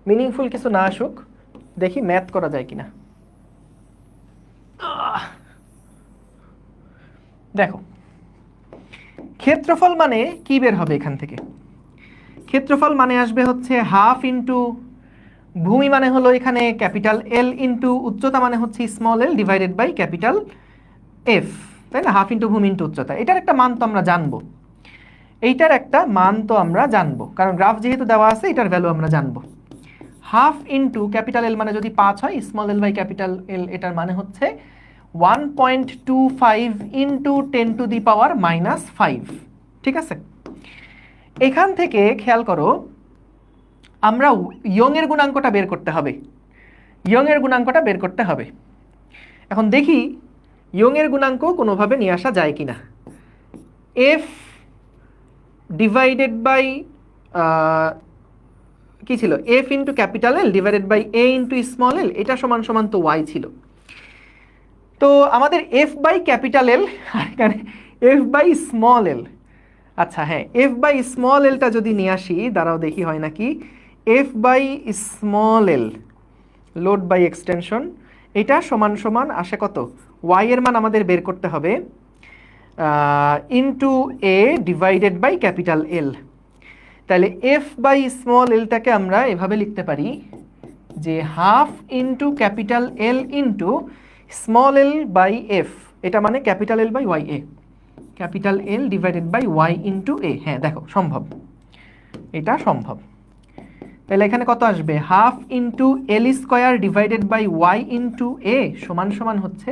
মিনিংফুল কিছু না আসুক, দেখি ম্যাথ করা যায় কিনা। দেখো ক্ষেত্রফল মানে কি বের হবে এখান থেকে, ক্ষেত্রফল মানে আসবে হচ্ছে হাফ ইন্টু ভূমি মানে হলো এখানে ক্যাপিটাল এল ইন্টু উচ্চতা মানে হচ্ছে small L divided by capital F, তাই না? হাফ ইন্টু ভূমি ইন্টু উচ্চতা, এটার একটা মান তো আমরা জানবো, এইটার একটা মান তো আমরা জানবো, কারণ গ্রাফ যেহেতু দেওয়া আছে এটার ভ্যালু আমরা জানবো। হাফ ইন্টু ক্যাপিটাল এল মানে যদি 5 হয়, small L by capital L এটার মানে হচ্ছে 1.25 ইন্টু 10⁻⁻5। ঠিক আছে, এখান থেকে খেয়াল করো আমরা ইয়ং এর গুণাঙ্কটা বের করতে হবে, ইয়ং এর গুণাঙ্কটা বের করতে হবে। এখন দেখি ইয়ং এর গুণাঙ্ক কোনোভাবে নিয়ে আসা যায় কিনা। এফ ডিভাইডেড বাই কি ছিল, F into capital L divided by A into small L, এটা সমান সমান তো ওয়াই ছিল। তো আমাদের এফ বাই ক্যাপিটাল এল আর এখানে এফ বাই স্মল এল, আচ্ছা হ্যাঁ এফ বাই স্মল এলটা যদি নিয়ে আসি, দাঁড়াও দেখি হয় নাকি। F by small L load by extension, এটা সমান সমান আসে কত, ওয়াই এর মান আমাদের বের করতে হবে into A divided by capital L. তাহলে এফ বাই স্মল এলটাকে আমরা এভাবে লিখতে পারি যে half into capital L into small L by F, এটা মানে capital L by Y A, capital L divided by Y into A. হ্যাঁ দেখো সম্ভব, এটা সম্ভব। তাহলে এখানে কত আসবে, half into L square divided by Y into A সমান সমান হচ্ছে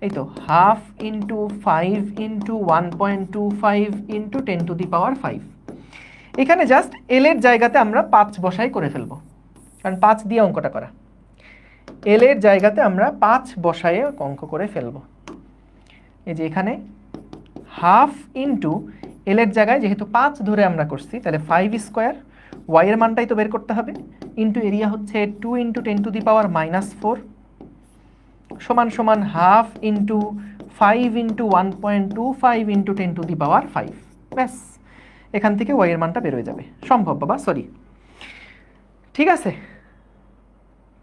এই তো হাফ ইন্টু 5 ইন্টু 1.25 ইন্টু 10⁻⁵। এখানে জাস্ট এল এর জায়গাতে আমরা 5 বসাই করে ফেলবো, কারণ 5 দিয়ে অঙ্কটা করা। এল এর জায়গাতে আমরা 5 বসায়ে অঙ্ক করে ফেলবো। এই যে এখানে হাফ ইন্টু এল এর জায়গায় যেহেতু 5 ধরে আমরা করছি, তাহলে 5 স্কোয়ার, ওয়াই এর মানটাই তো বের করতে হবে, ইন্টু এরিয়া হচ্ছে 2 ইন্টু 10⁻⁻4 সমান সমান হাফ ইন্টু 5 ইন্টু 1.25 ইন্টু 10⁻⁵। ব্যাস, এখান থেকে ওয়াই এর মানটা বের হয়ে যাবে। সম্ভব বাবা, সরি। ঠিক আছে,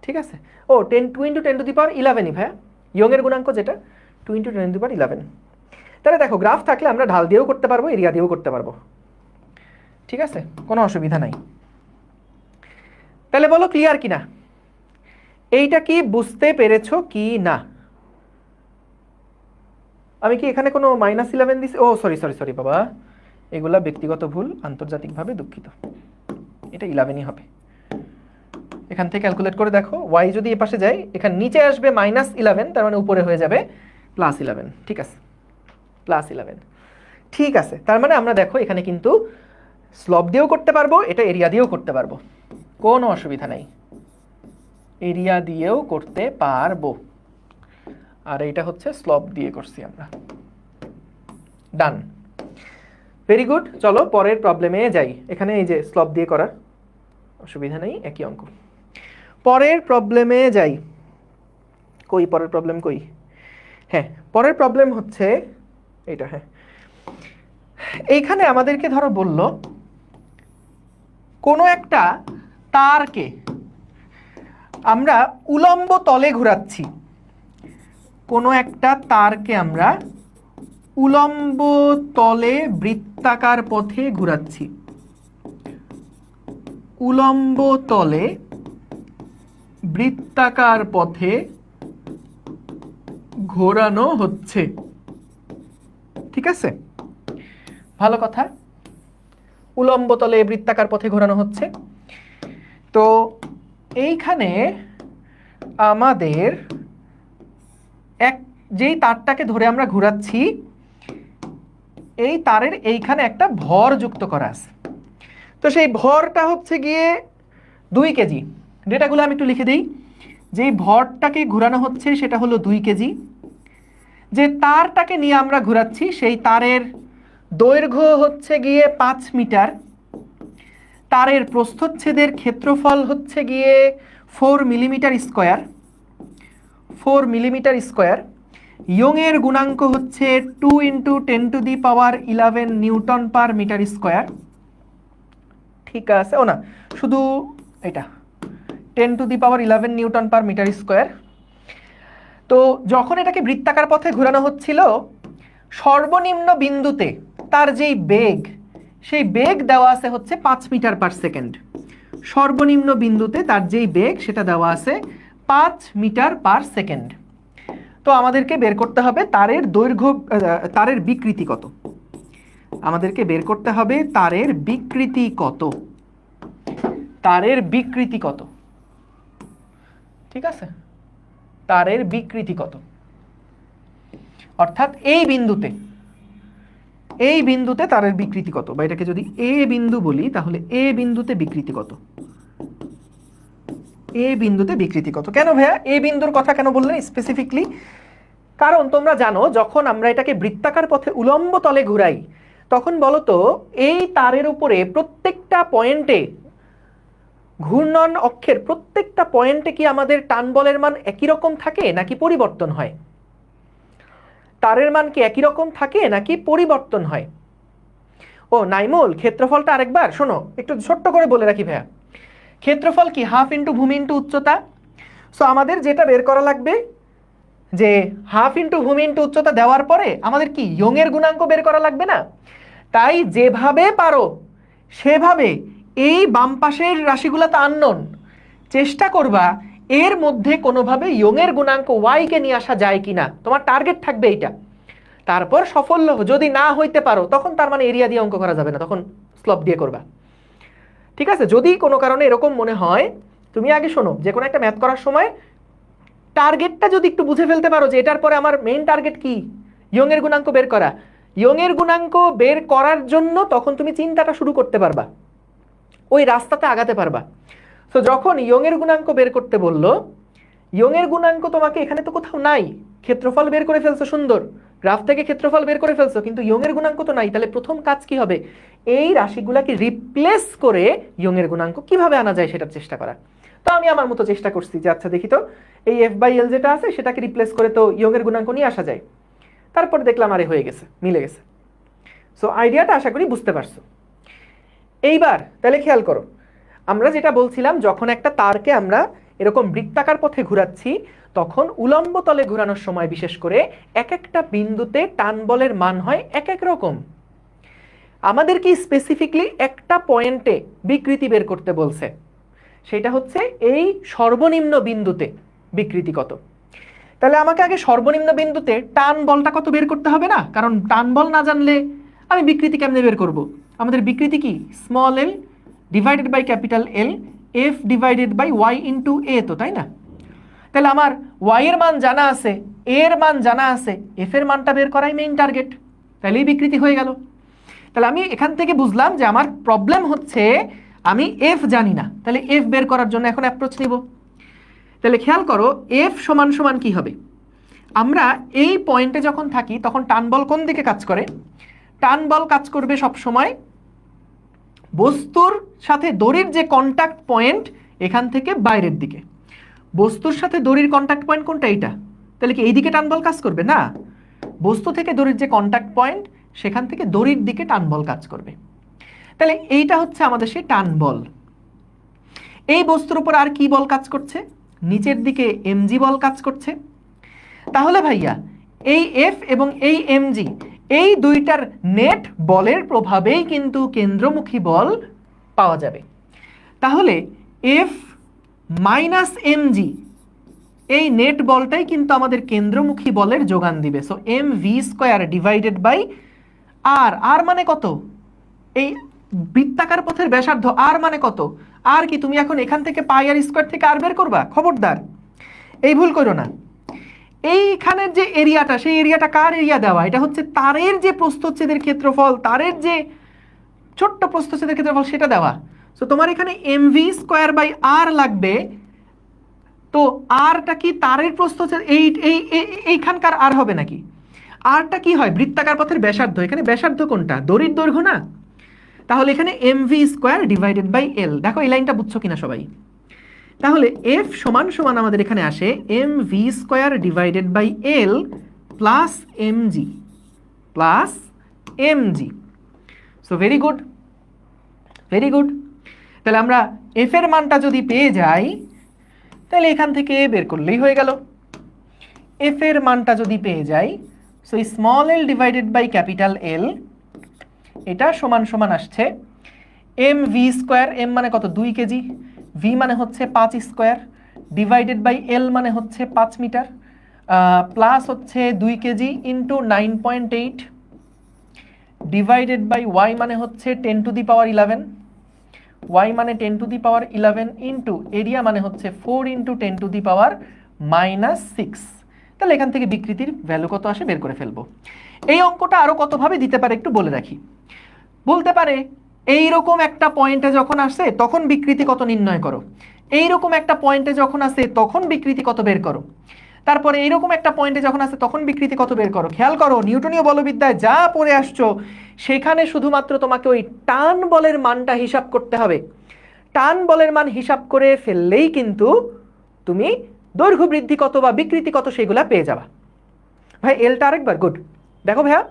ঠিক আছে। ও 2 ইন্টু 10⁻11ই ভাইয়া ইয়ং এর গুণাঙ্ক, যেটা 2 ইন্টু 10⁻11। তাহলে দেখো গ্রাফ থাকলে আমরা ঢাল দিয়েও করতে পারবো, এরিয়া দিয়েও করতে পারবো। ঠিক আছে, কোনো অসুবিধা নাই। তাহলে বলো ক্লিয়ার কিনা, এইটা কি বুঝতে পেরেছো কি না? আমি কি এখানে কোনো -11 দিছি? ও সরি সরি সরি বাবা, এগুলা ব্যক্তিগত ভুল, আন্তর্জাতিকভাবে দুঃখিত। এটা 11ই হবে। এখান থেকে ক্যালকুলেট করে দেখো, ওয়াই যদি এ পাশে যায়, এখানে নিচে আসবে -11, তার মানে উপরে হয়ে যাবে +11। ঠিক আছে, +11। ঠিক আছে, তার মানে আমরা দেখো এখানে কিন্তু স্লপ দিয়েও করতে পারবো, এটা এরিয়া দিয়েও করতে পারবো, কোনো অসুবিধা নাই, এরিয়া দিয়েও করতে পারবো। আর এটা হচ্ছে স্লপ দিয়ে করছি আমরা। ডান, ভেরি গুড। চলো পরের প্রবলেমে যাই। এখানে এই যে স্লপ দিয়ে করার অসুবিধা নেই, একই অঙ্ক। পরের প্রবলেমে যাই। কই পরের প্রবলেম কই? হ্যাঁ, পরের প্রবলেম হচ্ছে এইটা। হ্যাঁ, এইখানে আমাদেরকে ধরো বলল কোনো একটা তারকে আমরা উলম্ব তলে ঘোরাচ্ছি, কোনো একটা তারকে আমরা উলম্ব তলে বৃত্তাকার পথে ঘোরাচ্ছি, উলম্ব তলে বৃত্তাকার পথে ঘোরানো হচ্ছে। ঠিক আছে, ভালো কথা। উলম্ব তলে বৃত্তাকার পথে ঘোরানো হচ্ছে। তো এইখানে আমাদের যেই তারটাকে ধরে আমরা ঘোরাচ্ছি, এই তারের এইখানে একটা ভর যুক্ত করা আছে। তো সেই ভরটা হচ্ছে গিয়ে 2 কেজি। ডেটাগুলো আমি একটু লিখে দিই। যেই ভরটাকে ঘোরানো হচ্ছে সেটা হলো 2 কেজি। যে তারটাকে নিয়ে আমরা ঘোরাচ্ছি সেই তারের দৈর্ঘ্য হচ্ছে গিয়ে 5 মিটার। তারের প্রস্থচ্ছেদের ক্ষেত্রফল হচ্ছে গিয়ে 4 মিলিমিটার স্কোয়ার। 4 millimetre square. ইয়ংয়ের গুণাঙ্ক হচ্ছে 2 × 10⁻11 নিউটন পার মিটার স্কোয়ার। ঠিক আছে, ও না, শুধু এটা 10⁻11 নিউটন পার মিটার স্কোয়ার। তো যখন এটাকে বৃত্তাকার পথে ঘোরানো হচ্ছিল, সর্বনিম্ন বিন্দুতে তার যেই বেগ, সেই বেগ দেওয়া আছে হচ্ছে 5 মিটার পার সেকেন্ড। সর্বনিম্ন বিন্দুতে তার যেই বেগ সেটা দেওয়া আছে 5 মিটার পার সেকেন্ড। তো আমাদেরকে বের করতে হবে তারের দৈর্ঘ্য, তারের বিকৃতি কত। আমাদেরকে বের করতে হবে তারের বিকৃতি কত। তারের বিকৃতি কত? ঠিক আছে, তারের বিকৃতি কত, অর্থাৎ এই বিন্দুতে তারের বিকৃতি কত, বা এটাকে যদি এ বিন্দু বলি তাহলে এ বিন্দুতে বিকৃতি কত। এ বিন্দুতে বিকৃতি কত? কেন ভাইয়া এ বিন্দুর কথা কেন বললেন স্পেসিফিকলি? কারণ তোমরা জানো যখন আমরা এটাকে বৃত্তাকার পথে উলম্ব তলে ঘুরাই, তখন বলো তো এই তারের উপরে প্রত্যেকটা পয়েন্টে, ঘূর্ণন অক্ষের প্রত্যেকটা পয়েন্টে কি আমাদের টান বলের মান একই রকম থাকে নাকি পরিবর্তন হয়? তারের মান কি একই রকম থাকে নাকি পরিবর্তন হয়? ও নাইমুল, ক্ষেত্রফলটা আরেকবার শোনো, একটু ছোট্ট করে বলে রাখি ভাইয়া। ক্ষেত্রফল কি হাফ ইন্টু ভূমি ইন্টু উচ্চতা। সো আমাদের যেটা বের করা লাগবে যে হাফ ইন্টু ভূমি ইন্টু উচ্চতা দেওয়ার পরে আমাদের কি ইয়ংয়ের গুণাঙ্ক বের করা লাগবে না? তাই যেভাবে পারো সেভাবে এই বাম পাশের রাশিগুলো তো আননোন, চেষ্টা করবা এর মধ্যে কোনোভাবে ইয়ংয়ের গুণাঙ্ক ওয়াইকে নিয়ে আসা যায় কিনা, তোমার টার্গেট থাকবে এইটা। তারপর সাফল্য যদি না হইতে পারো তখন তার মানে এরিয়া দিয়ে অঙ্ক করা যাবে না, তখন স্লপ দিয়ে করবা। ঠিক আছে, যদি কোনো কারণে এরকম মনে হয়, তুমি আগে শোনো, যে কোনো একটা ম্যাথ করার সময় টার্গেটটা যদি একটু বুঝে ফেলতে পারো যে এটার পরে আমার মেইন টার্গেট কি, ইয়ংয়ের গুণাঙ্ক বের করা, ইয়ংয়ের গুণাঙ্ক বের করার জন্য তখন তুমি চিন্তাটা শুরু করতে পারবা, ওই রাস্তাতে আগাতে পারবা। তো যখন ইয়ংয়ের গুণাঙ্ক বের করতে বললো, ইয়ংয়ের গুণাঙ্ক তোমাকে এখানে তো কোথাও নাই, ক্ষেত্রফল বের করে ফেলছো সুন্দর, গ্রাফ থেকে ক্ষেত্রফল বের করে ফেলছো, কিন্তু ইয়ংয়ের গুণাঙ্ক তো নাই। তাহলে প্রথম কাজ কি হবে? এই রাশিগুলাকে রিপ্লেস করে ইয়ংয়ের গুণাঙ্ক কিভাবে আনা যায় সেটার চেষ্টা করা। তো আমি আমার মতো চেষ্টা করছি যে আচ্ছা দেখি তো এই f/l যেটা আছে সেটাকে রিপ্লেস করে তো ইয়ংয়ের গুণাঙ্ক নিয়ে আসা যায়। তারপর দেখলাম আরে হয়ে গেছে, মিলে গেছে। সো আইডিয়াটা আশা করি বুঝতে পারছো। এইবার তাহলে খেয়াল করো, আমরা যেটা বলছিলাম যখন একটা তারকে আমরা এরকম বৃত্তাকার পথে ঘোরাচ্ছি তখন উলম্ব তলে ঘোরানোর সময় বিশেষ করে এক একটা বিন্দুতে টান বলের মান হয় এক এক রকম। আমাদের কি স্পেসিফিকলি একটা পয়েন্টে বিকৃতি বের করতে বলছে, সেটা হচ্ছে এই সর্বনিম্ন বিন্দুতে বিকৃতি কত। তাহলে আমাকে আগে সর্বনিম্ন বিন্দুতে টান বলটা কত বের করতে হবে না? কারণ টান বল না জানলে আমি বিকৃতি কেমনে বের করব? আমাদের বিকৃতি কি small L divided by capital L F divided by Y into A, তো তাই না? তাহলে আমার ওয়াই এর মান জানা আছে, এ এর মান জানা আছে, এফ এর মানটা বের করাই মেইন টার্গেট, তাহলেই বিকৃতি হয়ে গেল। তাহলে আমি এখান থেকে বুঝলাম যে আমার প্রবলেম হচ্ছে আমি এফ জানি না, তাহলে এফ বের করার জন্য এখন অ্যাপ্রোচ নিব। তাহলে খেয়াল করো এফ সমান সমান কি হবে? আমরা এই পয়েন্টে যখন থাকি তখন টান বল কোন দিকে কাজ করে? টান বল কাজ করবে সব সময় বস্তুর সাথে দড়ির যে কন্টাক্ট পয়েন্ট এখান থেকে বাইরের দিকে। বস্তুর সাথে দড়ির কন্টাক্ট পয়েন্ট কোনটা? এইটা। তাহলে কি এই দিকে টান বল কাজ করবে না? বস্তু থেকে দড়ির যে কন্টাক্ট পয়েন্ট সেখান থেকে দড়ির দিকে টান বল কাজ করবে। তাহলে এইটা হচ্ছে আমাদের সেই টান বল। এই বস্তুর উপর আর কি বল কাজ করছে? নিচের দিকে এমজি বল কাজ করছে। তাহলে ভাইয়া এই এফ এবং এই এমজি এই দুইটার নেট বলের প্রভাবেই কিন্তু কেন্দ্রমুখী বল পাওয়া যাবে। তাহলে এফ মাইনাস এমজি এই নেট বলটাই কিন্তু আমাদের কেন্দ্রমুখী বলের যোগান দিবে। So M V square divided by R. R মানে কত? এই বৃত্তাকার পথের ব্যাসার্ধ। আর মানে কত? আর কি তুমি এখন এখান থেকে পাই আর স্কোয়ার থেকে আর বের করবা? খবরদার, এই ভুল করো না। এইখানের যে এরিয়াটা, সেই এরিয়াটা কার এরিয়া দেওয়া? এটা হচ্ছে তারের যে প্রস্থচ্ছেদের ক্ষেত্রফল, তারের যে ছোট্ট প্রস্থচ্ছেদের ক্ষেত্রফল সেটা দেওয়া। সো তোমার এখানে এম ভি স্কোয়ার বাই আর লাগবে। তো আরটা কি তারের প্রস্থচ্ছেদ, এইখানকার আর হবে নাকি? আরটা কি হয়? বৃত্তাকার পথের ব্যাসার্ধ। এখানে ব্যাসার্ধ কোনটা? দড়ির দৈর্ঘ্য না? তাহলে এখানে M V square divided by L. দেখো এই লাইনটা বুঝছো কিনা সবাই? তাহলে এফ সমান সমান আমাদের এখানে আসে M V square divided by L plus M G, plus M G. So very good, very good. তাহলে আমরা এফ এর মানটা যদি পেয়ে যাই, তাহলে এখান থেকে বের করলেই হয়ে গেল। এফ এর মানটা যদি পেয়ে যাই, so small L divided by capital L, এটা সমান সমান আসছে এম ভি স্কোয়ার। এম মানে কত? 2 কেজি। ভি মানে হচ্ছে 5 স্কোয়ার, ডিভাইডেড বাই এল মানে হচ্ছে 5 মিটার, প্লাস হচ্ছে 2 K G into 9.8, divided by Y মানে হচ্ছে 10 টু দি পাওয়ার 11, ওয়াই মানে 10 to the power 11 into area মানে হচ্ছে 4 ইন্টু 10 টু দি পাওয়ার -6। তাহলে এখান থেকে বিকৃতির ভ্যালু কত আসে বের করে ফেলবো। এই অঙ্কটা আরো কতভাবে দিতে পারে একটু বলে রাখি। বলতে পারে এইরকম একটা পয়েন্টে যখন আসে তখন বিকৃতি কত নির্ণয় করো, এইরকম একটা পয়েন্টে যখন আসে তখন বিকৃতি কত বের করো, তারপরে এইরকম একটা পয়েন্টে যখন আসে তখন বিকৃতি কত বের করো। খেয়াল করো, নিউটনীয় বলবিদ্যায় যা পড়ে আসছো সেখানে শুধুমাত্র তোমাকে ওই টান বলের মানটা হিসাব করতে হবে। টান বলের মান হিসাব করে ফেললেই কিন্তু তুমি দৈর্ঘ্য বৃদ্ধি কত বা বিকৃতি কত সেগুলা পেয়ে যাবা। ভাই এলটা আরেকবার, গুড। দেখো ভাইয়া,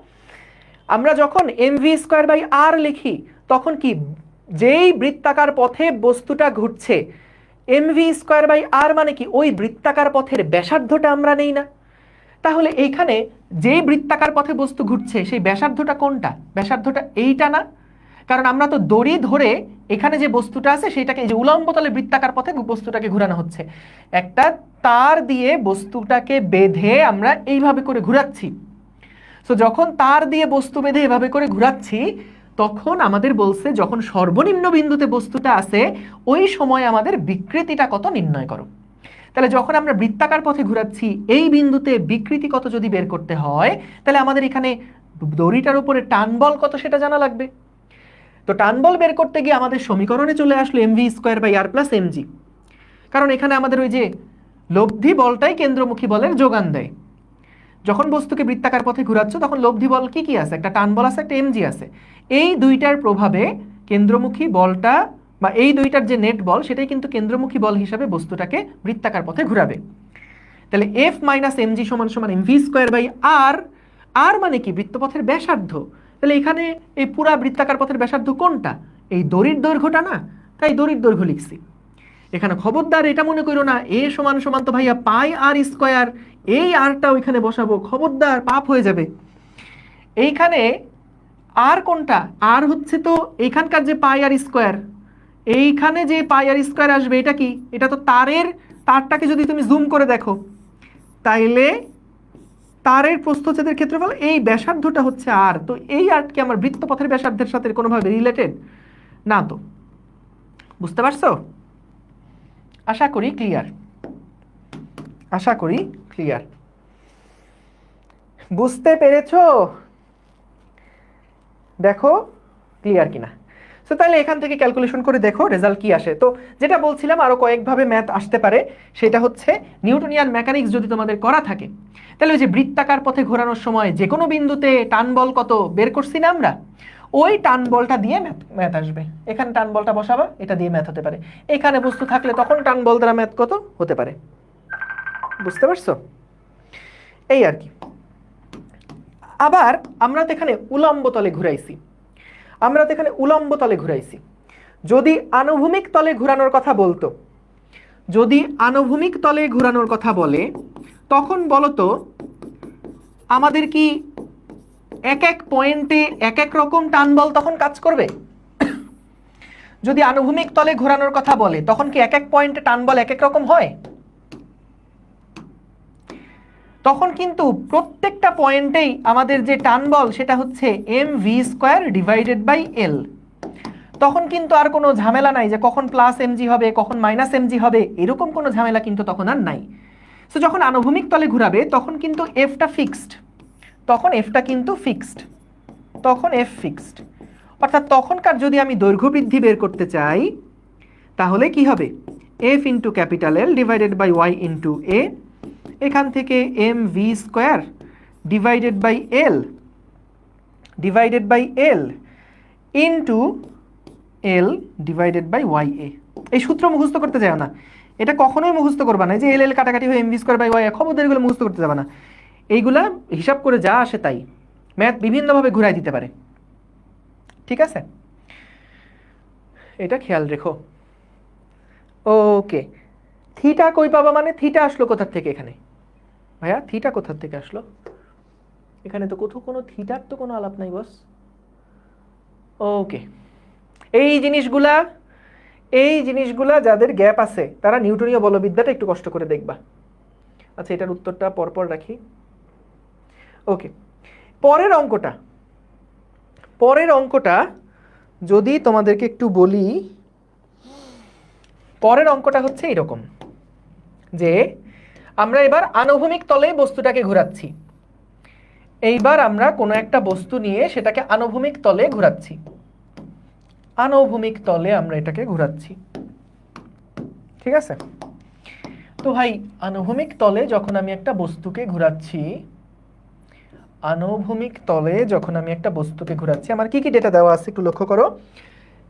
আমরা যখন এম ভি স্কোয়ার বাই আর লিখি তখন কি যেই বৃত্তাকার পথে বস্তুটা ঘুরছে, এম ভি স্কোয়ার বাই আর মানে কি ওই বৃত্তাকার পথের ব্যাসার্ধটা আমরা নেই না? তাহলে এইখানে যেই বৃত্তাকার পথে বস্তু ঘুরছে সেই ব্যাসার্ধটা কোনটা? ব্যাসার্ধটা এইটা না? কারণ আমরা তো দড়ি ধরে এখানে যে বস্তুটা আছে সেটাকে, এই যে উলম্ব তলে বৃত্তাকার পথে বস্তুটাকে ঘোরানো হচ্ছে, একটা তার দিয়ে বস্তুটাকে বেঁধে আমরা এইভাবে করে ঘুরাচ্ছি। সো যখন তার দিয়ে বস্তু বেঁধে এভাবে করে ঘুরাচ্ছি তখন আমাদের বলছে যখন সর্বনিম্ন বিন্দুতে বস্তুটা আছে ওই সময় আমাদের বিকৃতিটা কত নির্ণয় করো। তাহলে যখন আমরা বৃত্তাকার পথে ঘুরাচ্ছি এই বিন্দুতে বিকৃতি কত যদি বের করতে হয়, তাহলে আমাদের এখানে দড়িটার উপরে টান বল কত সেটা জানা লাগবে। তো টান বল বের করতে গিয়ে আমাদের সমীকরণে চলে আসলো M V square by R plus M G. কারণ এখানে আমাদের ওই যে লব্ধি বলটাই কেন্দ্রমুখী বলের যোগান দেয়। যখন বস্তুকে বৃত্তাকার পথে ঘুরাচ্ছ তখন লব্ধি বল কি কি আছে? একটা টান বল আছে, একটা এমজি আছে। এই দুইটার প্রভাবে কেন্দ্রমুখী বলটা বা এই দুইটার যে নেট বল সেটাই কিন্তু কেন্দ্রমুখী বল হিসাবে বস্তুটাকে বৃত্তাকার পথে ঘুরাবে। তাহলে এফ মাইনাস এমজি সমান সমান MV square by R. R মানে কি? বৃত্তপথের ব্যাসার্ধ। তাহলে এখানে এই পুরা বৃত্তাকার পথের ব্যাসার্ধ কোনটা? এই দড়ির দৈর্ঘ্যটা না? তাই দড়ির দৈর্ঘ্য লিখছি। এখানে খবরদার এটা মনে করো না এ সমান সমান তো ভাইয়া পাই আর স্কোয়ার, এই আরটা ওইখানে বসাবো, খবরদার পাপ হয়ে যাবে। এইখানে আর কোনটা? আর হচ্ছে তো এখানকার যে পাই আর স্কোয়ার, এইখানে যে পাই আর স্কোয়ার আসবে এটা কি? এটা তো তারের, তারটাকে যদি তুমি জুম করে দেখো তাইলে তারের প্রস্থচ্ছেদের ক্ষেত্রফল, এই ব্যাসার্ধটা হচ্ছে আর। তো এই আর কি আমার বৃত্তপথের ব্যাসার্ধের সাথে কোনোভাবে রিলেটেড না? তো বুঝতে পারছো? আশা করি ক্লিয়ার, আশা করি ক্লিয়ার। বুঝতে পেরেছো? দেখো ক্লিয়ার কিনা। সো তাহলে এখান থেকে ক্যালকুলেশন করে দেখো রেজাল্ট কি আসে। তো যেটা বলছিলাম আরো কয়েকভাবে ম্যাথ আসতে পারে, সেটা হচ্ছে নিউটনিয়ান মেকানিক্স যদি তোমাদের করা থাকে তাহলে ওই যে বৃত্তাকার পথে ঘোরানোর সময় যে কোনো বিন্দুতে টান বল কত বের করছি না আমরা, ওই টান বলটা দিয়ে ম্যাথ আসবে। এখানে টান বলটা বসাবা, এটা দিয়ে ম্যাথ হতে পারে। এখানে বস্তু থাকলে তখন টান বল দ্বারা ম্যাথ কত হতে পারে। বুঝতে পারছো? এই আর কি। আবার আমরা তো এখানে উলম্ব তলে ঘুরাইছি, আমরা তো এখানে উলম্ব তলে ঘুরাইছি। যদি আনুভূমিক তলে ঘুরানোর কথা বলতো, যদি আনুভূমিক তলে ঘুরানোর কথা বলে তখন বলতো আমাদের কি এক এক পয়েন্টে এক এক রকম টান বল তখন কাজ করবে? যদি আনুভূমিক তলে ঘোরানোর কথা বলে তখন কি এক এক পয়েন্টে টান বল এক এক রকম হয়? তখন কিন্তু প্রত্যেকটা পয়েন্টেই আমাদের যে টান বল সেটা হচ্ছে mv² ডিভাইডেড বাই এল। তখন কিন্তু আর কোনো ঝামেলা নাই যে কখন প্লাস এমজি হবে কখন মাইনাস এমজি হবে, এরকম কোনো ঝামেলা কিন্তু তখন আর নাই। সো যখন আনুভূমিক তলে ঘুরাবে তখন কিন্তু এফটা ফিক্সড, তখন এফটা কিন্তু ফিক্সড, তখন এফ ফিক্সড। অর্থাৎ তখনকার যদি আমি দৈর্ঘ্য বৃদ্ধি বের করতে চাই তাহলে কি হবে, F into capital L divided by Y into A, এখান থেকে mv² divided by L into L divided by Y A. এই সূত্র মুখস্থ করতে যাও না, এটা কখনোই মুখস্থ করবা না যে এল এল কাটাকাটি হয়ে mv² বাই ওয়াই, খবরদার এগুলো মুখস্থ করতে যাবে না। এইগুলা হিসাব করে যা আসে তাই, ম্যাথ বিভিন্নভাবে ঘুরাই দিতে পারে, ঠিক আছে, এটা খেয়াল রেখো। ওকে, থিটা কই পাবা মানে থিটা আসলো কোথার থেকে এখানে, ভাইয়া থিটা কোথার থেকে আসলো, এখানে তো কোথাও কোনো থিটার তো কোনো আলাপ নাই বস। ওকে, এই জিনিসগুলা যাদের গ্যাপ আছে তারা নিউটনীয় বলবিদ্যাটা একটু কষ্ট করে দেখবা। আচ্ছা, এটার উত্তরটা পরপর রাখি। ওকে, পরের অঙ্কটা যদি তোমাদেরকে একটু বলি, পরের অঙ্কটা হচ্ছে এরকম যে আমরা এবার আনুভূমিক তলে বস্তুটাকে ঘোরাচ্ছি। এইবার আমরা কোনো একটা বস্তু নিয়ে সেটাকে আনুভূমিক তলে ঘোরাচ্ছি, আনুভূমিক তলে আমরা এটাকে ঘোরাচ্ছি, ঠিক আছে। তো ভাই আনুভূমিক তলে যখন আমি একটা বস্তুকে ঘোরাচ্ছি, আনুভূমিক তলে যখন আমি একটা বস্তুকে ঘোরাচ্ছি আমার কি কি ডেটা দেওয়া আছে একটু লক্ষ্য করো।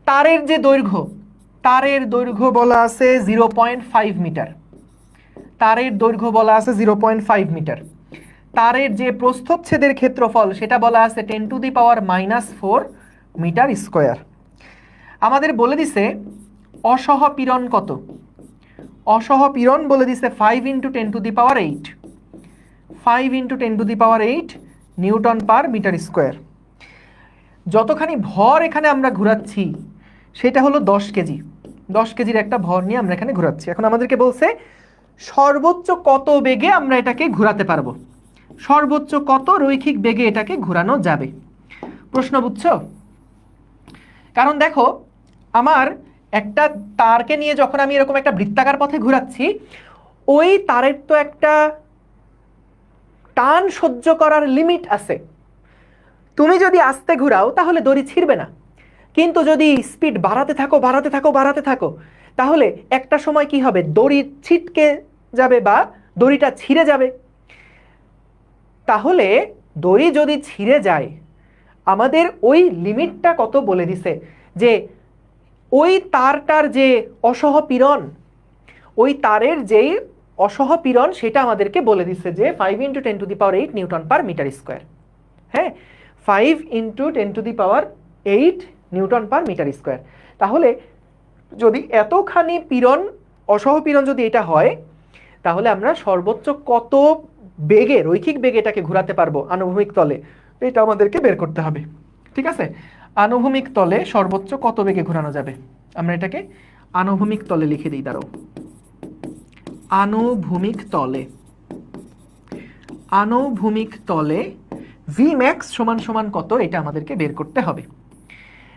তারের যে দৈর্ঘ্য, তারের দৈর্ঘ্য বলা আছে 0.5 মিটার, তারের দৈর্ঘ্য বলা আছে 0.5 মিটার। তারের যে প্রস্থচ্ছেদের ক্ষেত্রফল সেটা বলা আছে 10⁻⁻⁴ মিটার স্কোয়ার। আমাদের বলে দিছে অসহপীড়ন কত, অসহপীড়ন বলে দিছে 5 × 10⁸, 5 × 10⁸ নিউটন পার মিটার স্কোয়ার। যতখানি ভর এখানে আমরা ঘুরাচ্ছি সেটা হলো 10 কেজি, 10 কেজির একটা ভর নিয়ে আমরা এখানে ঘুরাচ্ছি। এখন আমাদেরকে বলছে সর্বোচ্চ কত বেগে আমরা এটাকে ঘোরাতে পারবো, সর্বোচ্চ কত রৈখিক বেগে এটাকে ঘোরানো যাবে। প্রশ্ন বুঝছো? কারণ দেখো আমার একটা তারকে নিয়ে যখন আমি এরকম একটা বৃত্তাকার পথে ঘোরাচ্ছি, ওই তারের তো একটা টান সহ্য করার লিমিট আছে। তুমি যদি আস্তে ঘুরাও তাহলে দড়ি ছিঁড়বে না, কিন্তু যদি স্পিড বাড়াতে থাকো তাহলে একটা সময় কি হবে, দড়ি ছিটকে যাবে বা দড়িটা ছিঁড়ে যাবে। তাহলে দড়ি যদি ছিঁড়ে যায় আমাদের ওই লিমিটটা কত বলে দিছে, যে ওই তারটার যে অসহপীড়ন, ওই তারের যেই অসহপীড়ন সেটা আমাদেরকে বলে দিচ্ছে যে 5 × 10⁸ নিউটন পার মিটার স্কোয়ার। হ্যাঁ, 5 × 10⁸ নিউটন পার মিটার স্কোয়ার। তাহলে যদি এতখানি পীড়ন, অসহপীড়ন যদি এটা হয় তাহলে আমরা সর্বোচ্চ কত বেগে, রৈখিক বেগে এটাকে ঘোরাতে পারবো আনুভূমিক তলে, এটা আমাদেরকে বের করতে হবে, ঠিক আছে। আনুভূমিক তলে সর্বোচ্চ কত বেগে ঘোরানো যাবে, আমরা এটাকে আনুভূমিক তলে লিখে দিই, দাঁড়াও। আনুভূমিক তলে, আনুভূমিক তলে Vmax সমান কত এটা আমাদেরকে বের করতে হবে।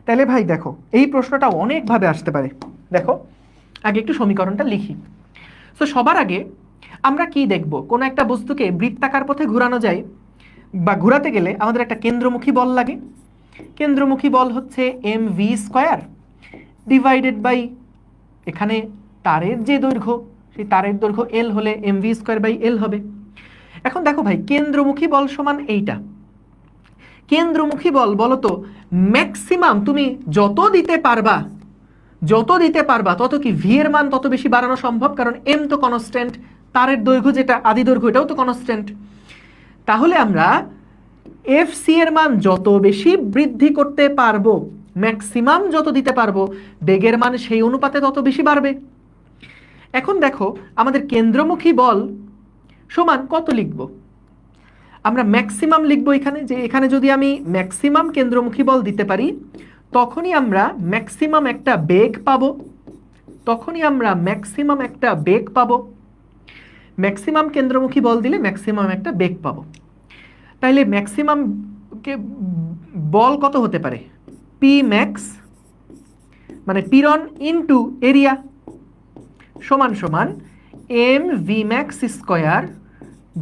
তাহলে ভাই দেখো এই প্রশ্নটা অনেকভাবে আসতে পারে। দেখো আগে একটু সমীকরণটা লিখি। তো সবার আগে আমরা কি দেখব, কোন একটা বস্তুকে বৃত্তাকার পথে ঘোরানো যায় বা ঘোরাতে গেলে আমাদের একটা কেন্দ্রমুখী বল লাগে। কেন্দ্রমুখী বল হচ্ছে mv² ডিভাইডেড বাই এখানে তারের যে দৈর্ঘ্য, সেই তারের দৈর্ঘ্য l হলে mv²/l হবে। এখন দেখো ভাই কেন্দ্রমুখী বল সমান এইটা, কেন্দ্রমুখী বল বলো তো ম্যাক্সিমাম তুমি যত দিতে পারবা তত কি ভি এর মান তত বেশি বাড়ানো সম্ভব, কারণ এম তো কনস্ট্যান্ট, তারের দৈর্ঘ্য যেটা আদি দৈর্ঘ্য এটাও তো কনস্ট্যান্ট। তাহলে আমরা এফ সি এর মান যত বেশি বৃদ্ধি করতে পারবো, ম্যাক্সিমাম যত দিতে পারবো, বেগের মান সেই অনুপাতে তত বেশি বাড়বে। এখন দেখো আমাদের কেন্দ্রমুখী বল সমান কত লিখব, আমরা ম্যাক্সিমাম লিখবো এখানে, যে এখানে যদি আমি ম্যাক্সিমাম কেন্দ্রমুখী বল দিতে পারি তখনই আমরা ম্যাক্সিমাম একটা বেগ পাবো, ম্যাক্সিমাম কেন্দ্রমুখী বল দিলে ম্যাক্সিমাম একটা বেগ পাবো। তাইলে ম্যাক্সিমাম বল কত হতে পারে? পি ম্যাক্স মানে পীড়ন ইনটু এরিয়া সমান সমান M V max square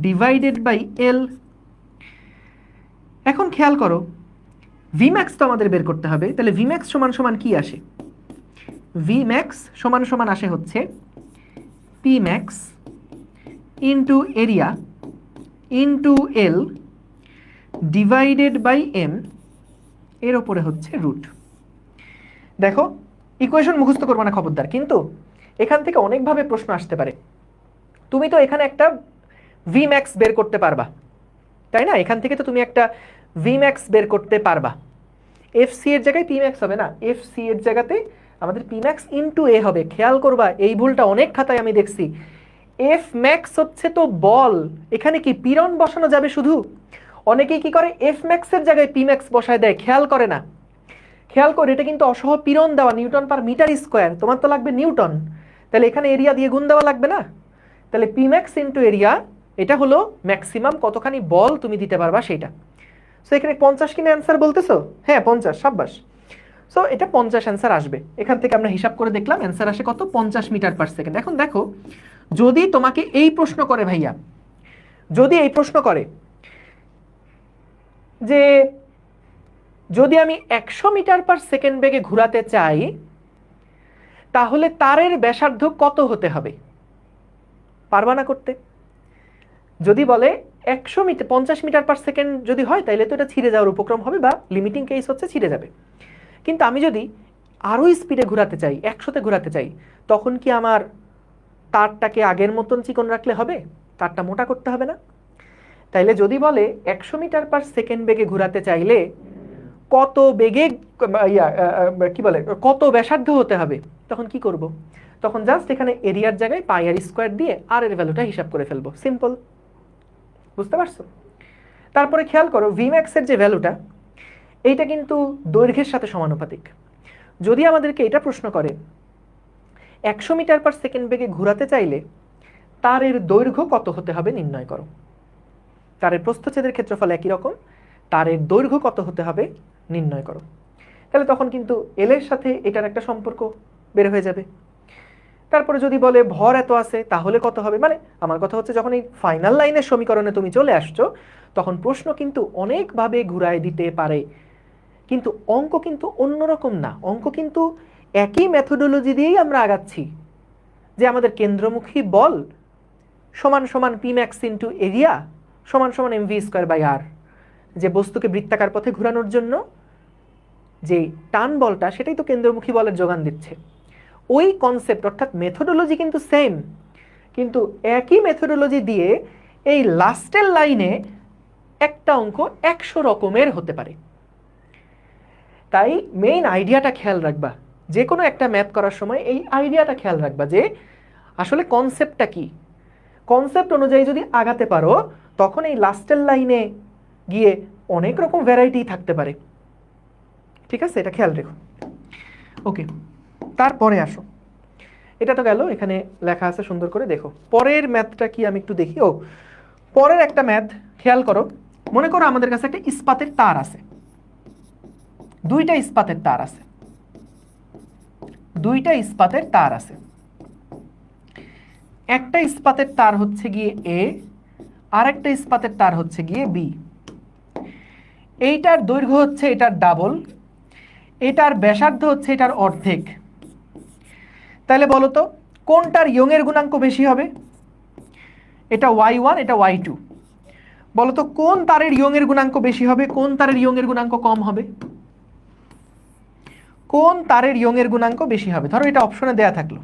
divided by L. এখন খেয়াল করো, ভি ম্যাক্স তো আমাদের বের করতে হবে, তাহলে ভি ম্যাক্স সমান সমান কি আসে? ভি ম্যাক্স সমান সমান আসে হচ্ছে P max into area into L divided by M, এর ওপরে হচ্ছে রুট। দেখো ইকুয়েশন মুখস্থ করবো না খবরদার, কিন্তু এখান থেকে অনেকভাবে প্রশ্ন আসতে পারে। তুমি তো এখানে একটা ভি ম্যাক্স বের করতে পারবা, তাই না? এখান থেকে তো তুমি একটা ভি ম্যাক্স বের করতে পারবা। এফ সি এর জায়গায় পি ম্যাক্স হবে না, এফ সি এর জায়গাতে আমাদের পি ম্যাক্স ইন্টু এ হবে। খেয়াল করবা, এই ভুলটা অনেক খাতায় আমি দেখছি। এফ ম্যাক্স হচ্ছে তো বল, এখানে কি পীড়ন বসানো যাবে শুধু? অনেকেই কি করে এফ ম্যাক্সের জায়গায় পি ম্যাক্স বসায় দেয়, খেয়াল করে না। খেয়াল করে এটা কিন্তু অসহ পীড়ন দেওয়া, নিউটন পার মিটার স্কোয়ার, তোমার তো লাগবে নিউটন, তাহলে এখানে এরিয়া দিয়ে গুণ দেওয়া লাগবে না? তাহলে পি ম্যাক্স ইন্টু এরিয়া, এটা হলো ম্যাক্সিমাম কতখানি বল তুমি দিতে পারবা সেইটা। সো এখানে 50 কিনা অ্যান্সার বলতেছো? হ্যাঁ 50, সাব্বাস। সো এটা 50 অ্যান্সার আসবে। এখান থেকে আমরা হিসাব করে দেখলাম অ্যান্সার আসে কত? 50 মিটার পার সেকেন্ড। এখন দেখো, যদি তোমাকে এই প্রশ্ন করে ভাইয়া, যদি এই প্রশ্ন করে যে যদি আমি 100 মিটার পার সেকেন্ড বেগে ঘোরাতে চাই তাহলে তারের ব্যাসার্ধ কত হতে হবে? পারবা না করতে? যদি বলে 100 মিটার 50 মিটার পার সেকেন্ড যদি হয় তাহলে তো এটা ছিঁড়ে যাওয়ার উপক্রম হবে, বা লিমিটিং কেস হচ্ছে ছিঁড়ে যাবে। কিন্তু আমি যদি আরো স্পিডে ঘোরাতে চাই, 100তে ঘোরাতে চাই, তখন কি আমার তারটাকে আগের মতন চিকন রাখলে হবে? তারটা মোটা করতে হবে না? তাইলে যদি বলে 100 মিটার পার সেকেন্ড বেগে ঘোরাতে চাইলে কত বেগে কি বলে কত ব্যাসার্ধ হতে হবে, তখন কি করব? তখন জাস্ট এখানে এরিয়ার জায়গায় পাই আর স্কোয়ার দিয়ে আর এর ভ্যালুটা হিসাব করে ফেলবো, সিম্পল। বুঝতে পারছো? তারপরে খেয়াল করো, ভি ম্যাক্সের যে ভ্যালুটা, এইটা কিন্তু দৈর্ঘ্যের সাথে সমানুপাতিক। যদি আমাদেরকে এটা প্রশ্ন করে 100 মিটার পার সেকেন্ড বেগে ঘোরাতে চাইলে তারের দৈর্ঘ্য কত হতে হবে নির্ণয় করো। তারের প্রস্থচ্ছেদের ক্ষেত্রফল একই রকম, তারের দৈর্ঘ্য কত হতে হবে নির্ণয় করো। তাহলে তখন কিন্তু এল এর সাথে এটার একটা সম্পর্ক বের হয়ে যাবে। তারপরে যদি বলে ভর এত আছে তাহলে কত হবে, মানে আমার কথা হচ্ছে যখন এই ফাইনাল লাইনের সমীকরণে তুমি চলে আসছো তখন প্রশ্ন কিন্তু অনেকভাবে ঘুরায় দিতে পারে, কিন্তু অঙ্ক কিন্তু অন্যরকম না। অঙ্ক কিন্তু একই মেথোডোলজি দিয়েই আমরা আগাচ্ছি, যে আমাদের কেন্দ্রমুখী বল সমান সমান পি ম্যাক্স ইন্টু এরিয়া সমান সমান এম ভি স্কোয়ার বাই আর, যে বস্তুকে বৃত্তাকার পথে ঘোরানোর জন্য যে টান বলটা সেটাই তো কেন্দ্রমুখী বলের যোগান দিচ্ছে। ওই কনসেপ্ট অর্থাৎ মেথোডোলজি কিন্তু সেম, কিন্তু একই মেথোডোলজি দিয়ে এই লাস্টের লাইনে একটা অঙ্ক 100 রকমের হতে পারে। তাই মেইন আইডিয়াটা খেয়াল রাখবা, যে কোনো একটা ম্যাথ করার সময় এই আইডিয়াটা খেয়াল রাখবা যে আসলে কনসেপ্টটা কি। কনসেপ্ট অনুযায়ী যদি আগাতে পারো তখন এই লাস্টের লাইনে গিয়ে অনেক রকম ভ্যারাইটি থাকতে পারে। ঠিক আছে, এটা খেয়াল রেখো। ওকে, তারপরে আসো, এটা তো গেল, এখানে লেখা আছে সুন্দর করে দেখো। পরের ম্যাথটা কি আমি একটু দেখি। ও, পরের একটা ম্যাথ খেয়াল করো। মনে করো আমাদের কাছে একটা ইস্পাতের তার আছে, দুইটা ইস্পাতের তার আছে, দুইটা ইস্পাতের তার আছে। একটা ইস্পাতের তার হচ্ছে গিয়ে এ, আর একটা ইস্পাতের তার হচ্ছে গিয়ে বি। এইটার দৈর্ঘ্য হচ্ছে এটার ডাবল, এটার ব্যাসার্ধ হচ্ছে এটার অর্ধেক। তাহলে বলো তো কোনটার ইয়ং-এর গুণাঙ্ক বেশি হবে? এটা y1, এটা y2। বলো তো কোন তারের ইয়ং-এর গুণাঙ্ক বেশি হবে, কোন তারের ইয়ং-এর গুণাঙ্ক কম হবে? কোন তারের ইয়ং-এর গুণাঙ্ক বেশি হবে? ধরো এটা অপশনে দেয়া থাকলো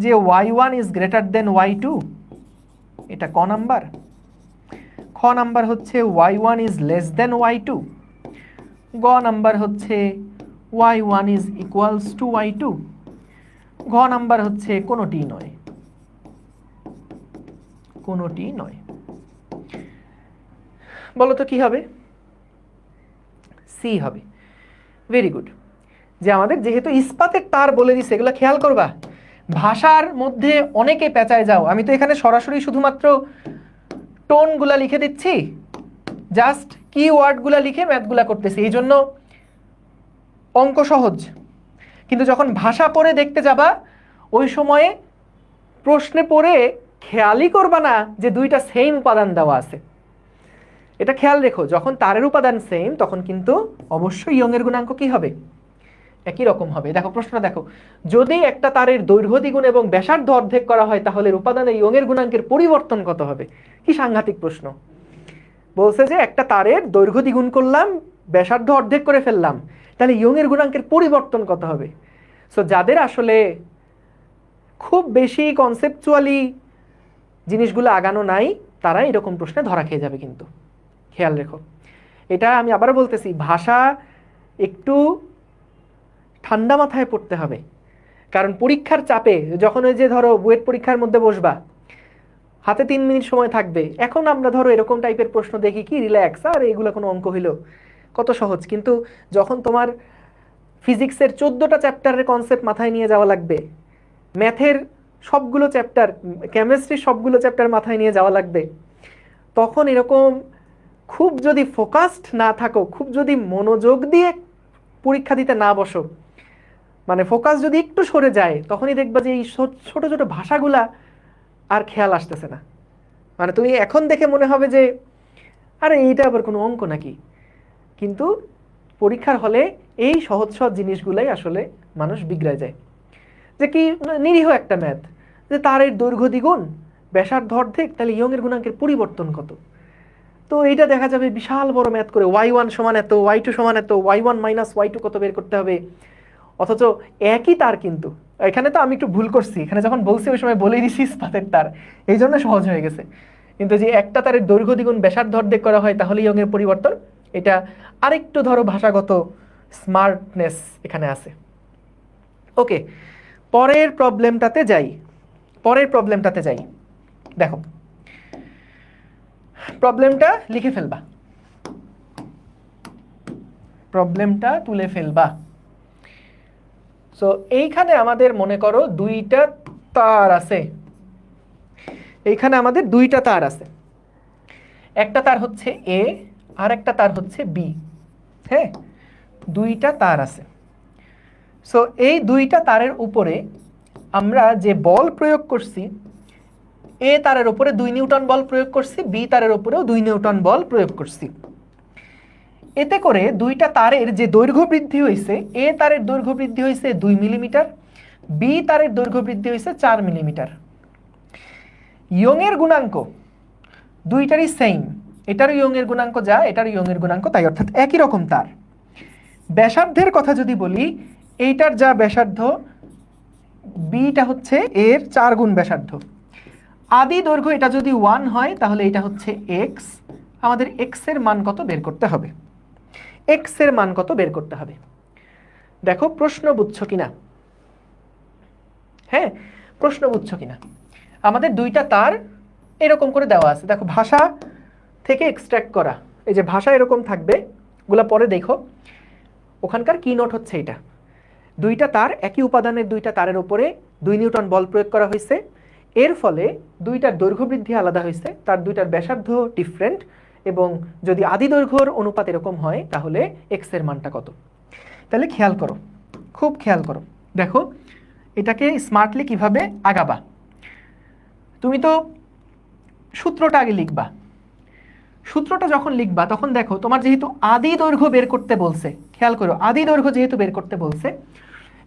যে y1 is greater than y2, এটা ক নাম্বার। খ নাম্বার হচ্ছে y1 is less than y2, গ নাম্বার হচ্ছে y1 is equals two y2, ঘ নাম্বার হচ্ছে কোনোটি নয়, কোনোটি নয়। বলো তো কি হবে? সি হবে। Very good. যে আমাদের যেহেতু ইস্পাতের তার বলে দিছে, এগুলো খেয়াল করবা, ভাষার মধ্যে অনেকে পেঁচায় যাও, আমি তো এখানে সরাসরি শুধুমাত্র টোনগুলা লিখে দিচ্ছি, জাস্ট কিওয়ার্ডগুলা লিখে ম্যাথগুলা করতেছি, এই জন্য অঙ্ক সহজ। কিন্তু যখন ভাষা পড়ে দেখতে যাবা ওই সময়ে প্রশ্নে পড়ে খেয়ালই করবা না যে দুইটা সেম উপাদান দেওয়া আছে। এটা খেয়াল রেখো, যখন তারের উপাদান সেম তখন কিন্তু অবশ্যই ইয়ং এর গুণাঙ্ক কি হবে? একই রকম হবে। দেখো প্রশ্নটা দেখো, যদি একটা তারের দৈর্ঘ্য দ্বিগুণ এবং ব্যাসার্ধ অর্ধেক করা হয় তাহলে উপাদানের ইয়ং এর গুণাঙ্কের পরিবর্তন কত হবে? কি সাংঘাতিক প্রশ্ন। বলছে যে একটা তারের দৈর্ঘ্য দ্বিগুণ করলাম, ব্যাসার্ধ অর্ধেক করে ফেললাম, তাহলে ইয়ং এর গুণাঙ্কের পরিবর্তন কত হবে? সো যাদের আসলে খুব বেশি কনসেপচুয়ালি জিনিসগুলো আগানো নাই তারা এরকম প্রশ্নে ধরা খেয়ে যাবে। কিন্তু খেয়াল রেখো, এটা আমি আবার বলতেছি, ভাষা একটু ঠান্ডা মাথায় পড়তে হবে। কারণ পরীক্ষার চাপে যখন ওই যে ধরো বুয়েট পরীক্ষার মধ্যে বসবা, হাতে 3 মিনিট সময় থাকবে, এখন আমরা ধরো এরকম টাইপের প্রশ্ন দেখি কি রিল্যাক্স, আর এগুলো কোনো অঙ্ক হইল, কত সহজ। কিন্তু যখন তোমার ফিজিক্সের 14টা চ্যাপ্টারের কনসেপ্ট মাথায় নিয়ে যাওয়া লাগবে, ম্যাথের সবগুলো চ্যাপ্টার, কেমিস্ট্রির সবগুলো চ্যাপ্টার মাথায় নিয়ে যাওয়া লাগবে, তখন এরকম খুব যদি ফোকাসড না থাকো, খুব যদি মনোযোগ দিয়ে পরীক্ষা দিতে না বসো, মানে ফোকাস যদি একটু সরে যায়, তখনই দেখবা যে এই ছোট ছোট ভাষাগুলা আর খেয়াল আসতেছে না। মানে তুমি এখন দেখে মনে হবে যে আরে এইটা আবার কোনো অঙ্ক নাকি, কিন্তু পরীক্ষার হলে এই সহজ সহজ জিনিসগুলাই আসলে মানুষ বিগড়ায় যায়। যে কি নিরীহ একটা ম্যাথ, যে তারের দৈর্ঘ্য দ্বিগুণ ব্যাসার্ধ অর্ধেক, তাহলে ইয়ং এর গুণাঙ্কের পরিবর্তন কত? তো এইটা দেখা যাবে বিশাল বড় ম্যাথ করে, y1 সমান এত, y2 সমান এত, y1 মাইনাস y2 কত বের করতে হবে। অথচ একই তার, কিন্তু এখানে তো আমি একটু ভুল করছি, এখানে যখন বলছি ওই সময় বলেই দিছি ইস্পাতের তার, এই জন্য সহজ হয়ে গেছে। কিন্তু যে একটা তারের দৈর্ঘ্য দ্বিগুণ ব্যাসার্ধ অর্ধেক করা হয় তাহলে ইয়ং এর পরিবর্তন, এটা আরেকটু ধরো ভাষাগত স্মার্টনেস এখানে আছে। ওকে, পরের প্রবলেমটাতে যাই। দেখো প্রবলেমটা লিখে ফেলবা, প্রবলেমটা তুলে ফেলবা। সো এইখানে আমাদের মনে করো দুইটা তার আছে, এইখানে আমাদের দুইটা তার আছে, একটা তার হচ্ছে এ আর একটা তার হচ্ছে বি। হ্যাঁ, দুইটা তার আছে। সো এই দুইটা তারের উপরে আমরা যে বল প্রয়োগ করছি, এ তারের উপরে 2 নিউটন বল প্রয়োগ করছি, বি তারের উপরেও 2 নিউটন বল প্রয়োগ করছি। এতে করে দুইটা তারের যে দৈর্ঘ্য বৃদ্ধি হয়েছে, এ তারের দৈর্ঘ্য বৃদ্ধি হয়েছে 2 মিলিমিটার, বি তারের দৈর্ঘ্য বৃদ্ধি হয়েছে 4 মিলিমিটার। ইয়ং এর গুণাঙ্ক দুইটারই সেম, এটারও ইয়ং এর গুণাঙ্ক যা, এটারও ইয়ং এর গুণাঙ্ক তাই, অর্থাৎ একই রকম তার। ব্যাসার্ধের কথা যদি বলি, এইটার যা ব্যাসার্ধ, বিটা হচ্ছে এর 4 গুণ ব্যাসার্ধ। আদি দৈর্ঘ্য এটা যদি 1 হয় তাহলে এটা হচ্ছে x, আমাদের x এর মান কত বের করতে হবে, x এর মান কত বের করতে হবে। দেখো প্রশ্ন বুঝছো কিনা? হ্যাঁ, প্রশ্ন বুঝছো কিনা? আমাদের দুইটা তার এরকম করে দেওয়া আছে, দেখো ভাষা থেকে এক্সট্রাক্ট করা, এই যে ভাষা এরকম থাকবে, গুলা পরে দেখো, ওখানকার কি নোট হচ্ছে এটা, দুইটা তার একই উপাদানের দুইটা তারের উপরে 2 নিউটন বল প্রয়োগ করা হয়েছে, এর ফলে দুইটার দৈর্ঘ্য বৃদ্ধি আলাদা হয়েছে, তার দুইটার ব্যাসার্ধ ডিফারেন্ট, এবং যদি আদি দৈর্ঘ্যর অনুপাত এরকম হয় তাহলে এক্স এর মানটা কত। তাহলে খেয়াল করো, খুব খেয়াল করো, দেখো এটাকে স্মার্টলি কিভাবে আগাবা। তুমি তো সূত্রটা আগে লিখবা, সূত্রটা যখন লিখবা তখন দেখো তোমার যেহেতু আদি দৈর্ঘ্য বের করতে বলছে, খেয়াল করো আদি দৈর্ঘ্য যেহেতু বের করতে বলছে,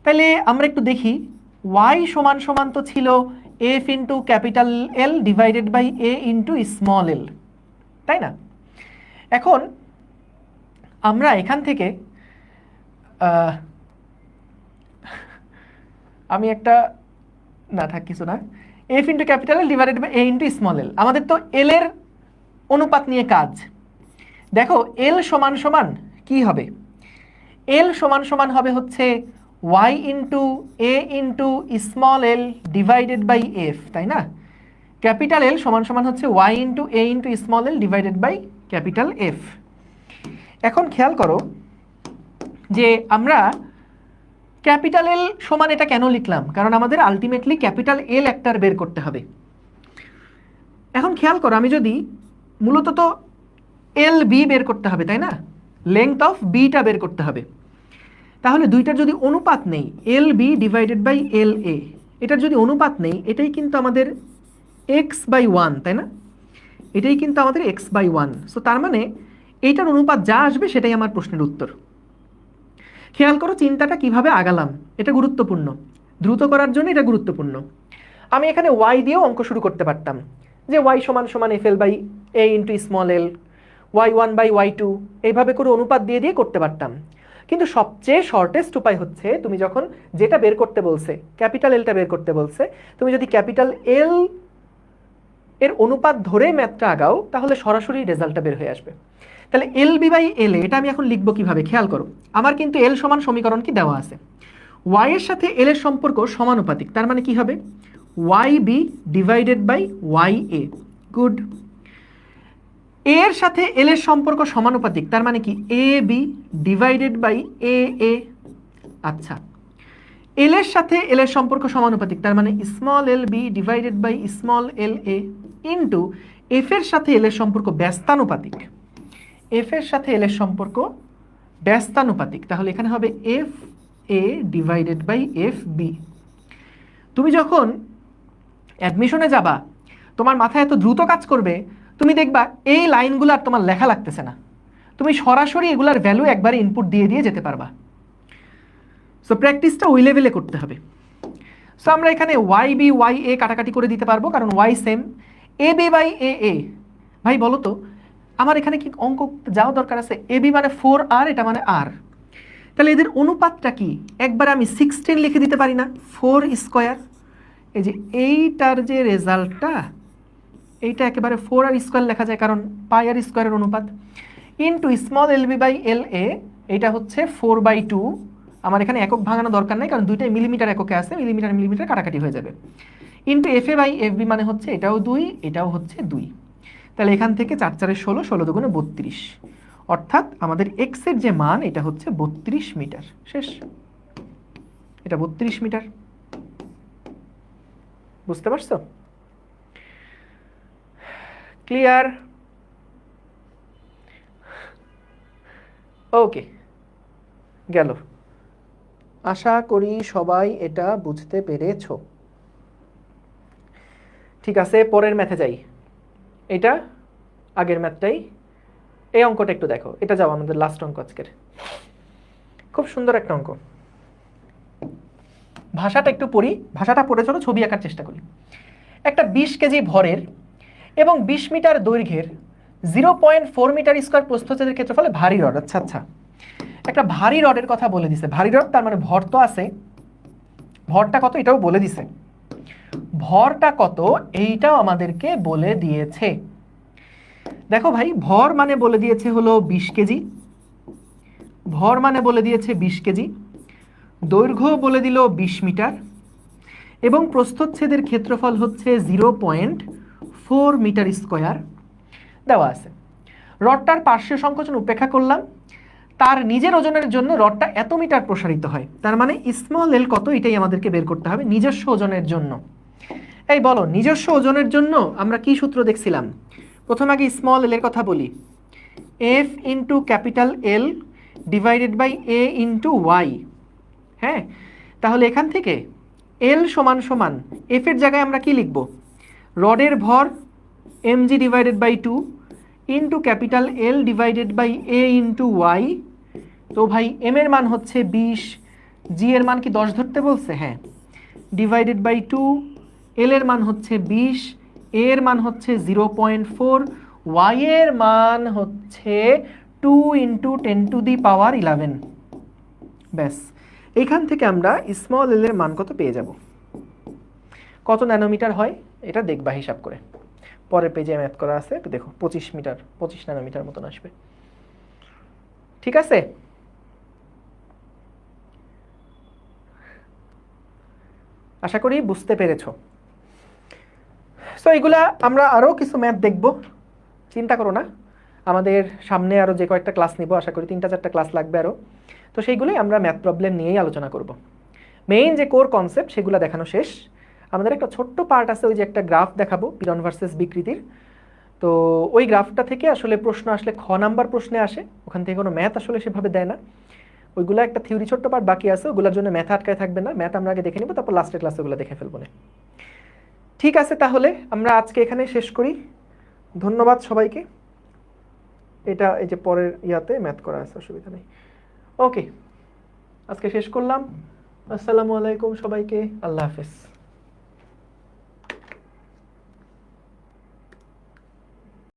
তাহলে আমরা একটু দেখি y সমান সমান তো ছিল f into capital L divided by a into small l, তাই না? এখন আমরা এখান থেকে আমি একটা না থাক কিছু না, f into capital L divided by a into small l, আমাদের তো l এর অনুপাত নিয়ে কাজ। দেখো l সমান সমান কি হবে, l সমান সমান হবে হচ্ছে y into a into small l divided by f, তাই না? ক্যাপিটাল L সমান সমান হচ্ছে y into a into small l divided by capital F। এখন খেয়াল করো যে আমরা ক্যাপিটাল এল সমান এটা কেন লিখলাম, কারণ আমাদের আলটিমেটলি ক্যাপিটাল এল একটার বের করতে হবে। এখন খেয়াল করো, আমি যদি মূলত তো এল বি বের করতে হবে তাই না, লেংথ অফ বিটা বের করতে হবে, তাহলে দুইটার যদি অনুপাত নেই, L B divided by L A, এটার যদি অনুপাত নেই, এটাই কিন্তু আমাদের এক্স বাই ওয়ান তাই না, এটাই কিন্তু আমাদের এক্স বাই ওয়ান। সো তার মানে এইটার অনুপাত যা আসবে সেটাই আমার প্রশ্নের উত্তর। খেয়াল করো চিন্তাটা কিভাবে আগালাম, এটা গুরুত্বপূর্ণ, দ্রুত করার জন্য এটা গুরুত্বপূর্ণ। আমি এখানে ওয়াই দিয়েও অঙ্ক শুরু করতে পারতাম, যে ওয়াই সমান সমান F L by A into small L, Y one by Y two, এইভাবে করে অনুপাত দিয়ে দিয়ে করতে পারতাম। কিন্তু সবচেয়ে শর্টেস্ট উপায় হচ্ছে, তুমি যখন যেটা বের করতে বলছে, ক্যাপিটাল এলটা বের করতে বলছে, তুমি যদি ক্যাপিটাল এল এর অনুপাত ধরে ম্যাথটা আগাও, তাহলে সরাসরি রেজাল্টটা বের হয়ে আসবে। তাহলে এল বি বাই এল এটা আমি এখন লিখবো কিভাবে, খেয়াল করো, আমার কিন্তু এল সমান সমীকরণ কি দেওয়া আছে, ওয়াই এর সাথে এল এর সম্পর্ক সমানুপাতিক, তার মানে কি হবে, Y B divided by Y A. Good. এর সাথে এল এর সম্পর্ক সমানুপাতিক, তার মানে কি A B divided by A A. আচ্ছা, এল এর সাথে এল এর সম্পর্ক সমানুপাতিক, তার মানে small L B divided by small L A, into F এর সাথে এল এর সম্পর্ক ব্যস্তানুপাতিক, এফ এর সাথে এল এর সম্পর্ক ব্যস্তানুপাতিক, তাহলে এখানে হবে F A divided by F B. তুমি যখন অ্যাডমিশনে যাবা, তোমার মাথায় এত দ্রুত কাজ করবে, তুমি দেখবা এই লাইনগুলো আর তোমার লেখা লাগতেছে না, তুমি সরাসরি এগুলার ভ্যালু একবারে ইনপুট দিয়ে দিয়ে যেতে পারবা। সো প্র্যাকটিসটা ওই লেভেলে করতে হবে। সো আমরা এখানে ওয়াই বি ওয়াই এ কাটাকাটি করে দিতে পারবো, কারণ Y same, A B by A A. ভাই বলো তো, আমার এখানে কি অঙ্ক যাওয়া দরকার আছে, এ বি মানে 4R, এটা মানে আর, তাহলে এদের অনুপাতটা কি, একবার আমি 16 লিখে দিতে পারি না, 4 স্কোয়ার, এই যে এইটার যে রেজাল্টটা, এইটা একেবারে 4R স্কোয়ার লেখা যায়, কারণ পাই আর স্কোয়ারের অনুপাত, into small L B by L A, এইটা হচ্ছে 4/2, আমার এখানে একক ভাঙানো দরকার নাই, কারণ দুইটাই মিলিমিটার এককে আছে, মিলিমিটার মিলিমিটার কাটাকাটি হয়ে যাবে, into F A by F B মানে হচ্ছে এটাও 2, এটাও হচ্ছে 2, তাহলে এখান থেকে 4 4 16, 16 দুগুণে 32, অর্থাৎ আমাদের এক্স এর যে মান এটা হচ্ছে 32 মিটার। শেষ, এটা 32 মিটার। বুঝতে পারছো? ক্লিয়ার? ওকে, গেল। আশা করি সবাই এটা বুঝতে পেরেছো। ঠিক আছে, পরের ম্যাথে যাই। এটা আগের ম্যাথটাই, এই অঙ্কটা একটু দেখো, এটা যাও আমাদের লাস্ট অঙ্ক আজকের, খুব সুন্দর একটা অঙ্ক। ভাষাটা একটু পড়ি, ভাষাটা পড়ে চলো, ছবি আঁকার চেষ্টা করি। একটা 20 কেজি ভরের এবং 20 মিটার দৈর্ঘ্যের 0.4 মিটার স্কোয়ার প্রস্থচ্ছেদের ক্ষেত্রফলে ভারী রড। আচ্ছা আচ্ছা, একটা ভারী রডের কথা বলে দিছে, ভারী রড তার মানে ভর তো আছে, ভরটা কত এটাও বলে দিছে, ভরটা কত এইটাও আমাদেরকে বলে দিয়েছে। দেখো ভাই, ভর মানে বলে দিয়েছে হলো 20 কেজি, ভর মানে বলে দিয়েছে 20 কেজি, দৈর্ঘ্য বলে দিল 20 মিটার, এবং প্রস্থচ্ছেদের ক্ষেত্রফল হচ্ছে 0.4 মিটার স্কোয়ার দেওয়া আছে। রডটার পার্শ্বীয় সংকোচন উপেক্ষা করলাম, তার নিজের ওজনের জন্য রডটা এত মিটার প্রসারিত হয়, তার মানে স্মল এল কত এটাই আমাদেরকে বের করতে হবে নিজস্ব ওজনের জন্য। এই বলো, নিজস্ব ওজনের জন্য আমরা কি সূত্র দেখছিলাম? প্রথম আগে স্মল এল এর কথা বলি, F into capital L divided by A into Y. হ্যাঁ, তাহলে এখান থেকে এল সমান সমান এফ এর জায়গায় আমরা কি লিখব, রডের ভর mg divided by 2 into capital L divided by A into Y. তো ভাই এম এর মান হচ্ছে 20, জি এর মান কি 10 ধরতে বলছে, হ্যাঁ, ডিভাইডেড বাই 2, এল এর মান হচ্ছে 20, এ এর মান হচ্ছে 0.4, ওয়াই এর মান হচ্ছে 2 ইন্টু 10⁻11। ব্যাস, এইখান থেকে আমরা স্মল এল এর মান কত পেয়ে যাব। কত ন্যানোমিটার হয় এটা দেখবা হিসাব করে, পরের পেজে ম্যাথ করা আছে, দেখো 25 মিটার, 25 ন্যানোমিটার মতন আসবে। ঠিক আছে, আশা করি বুঝতে পেরেছো। সো এগুলা আমরা আরও কিছু ম্যাথ দেখব, চিন্তা করো না, আমাদের সামনে আরও যে কয়েকটা ক্লাস নিব, আশা করি 3-4টা ক্লাস লাগবে আরও, তো সেইগুলোই আমরা ম্যাথ প্রবলেম নিয়েই আলোচনা করব। মেইন যে কোর কনসেপ্ট সেগুলো দেখানো শেষ। আমাদের একটা ছোট্ট পার্ট আছে, ওই যে একটা গ্রাফ দেখাবো পীড়ন ভার্সেস বিকৃতির। তো ওই গ্রাফটা থেকে আসলে প্রশ্ন আসলে খ নাম্বার প্রশ্নে আসে, ওখান থেকে কোনো ম্যাথ আসলে সেভাবে দেয় না। ওইগুলো একটা থিওরি ছোট্ট পার্ট বাকি আছে, ওগুলোর জন্য ম্যাথ আটকায় থাকবে না, ম্যাথ আমরা আগে দেখে নিব, তারপর লাস্টের ক্লাসে ওগুলো দেখে ফেলবো না। ঠিক আছে, তাহলে আমরা আজকে এখানে শেষ করি। ধন্যবাদ সবাইকে। এটা এই যে পরের ইয়াতে ম্যাথ করা আছে, অসুবিধা নেই। ওকে, আজকে শেষ করলাম। আসসালামু আলাইকুম সবাইকে, আল্লাহ হাফেজ।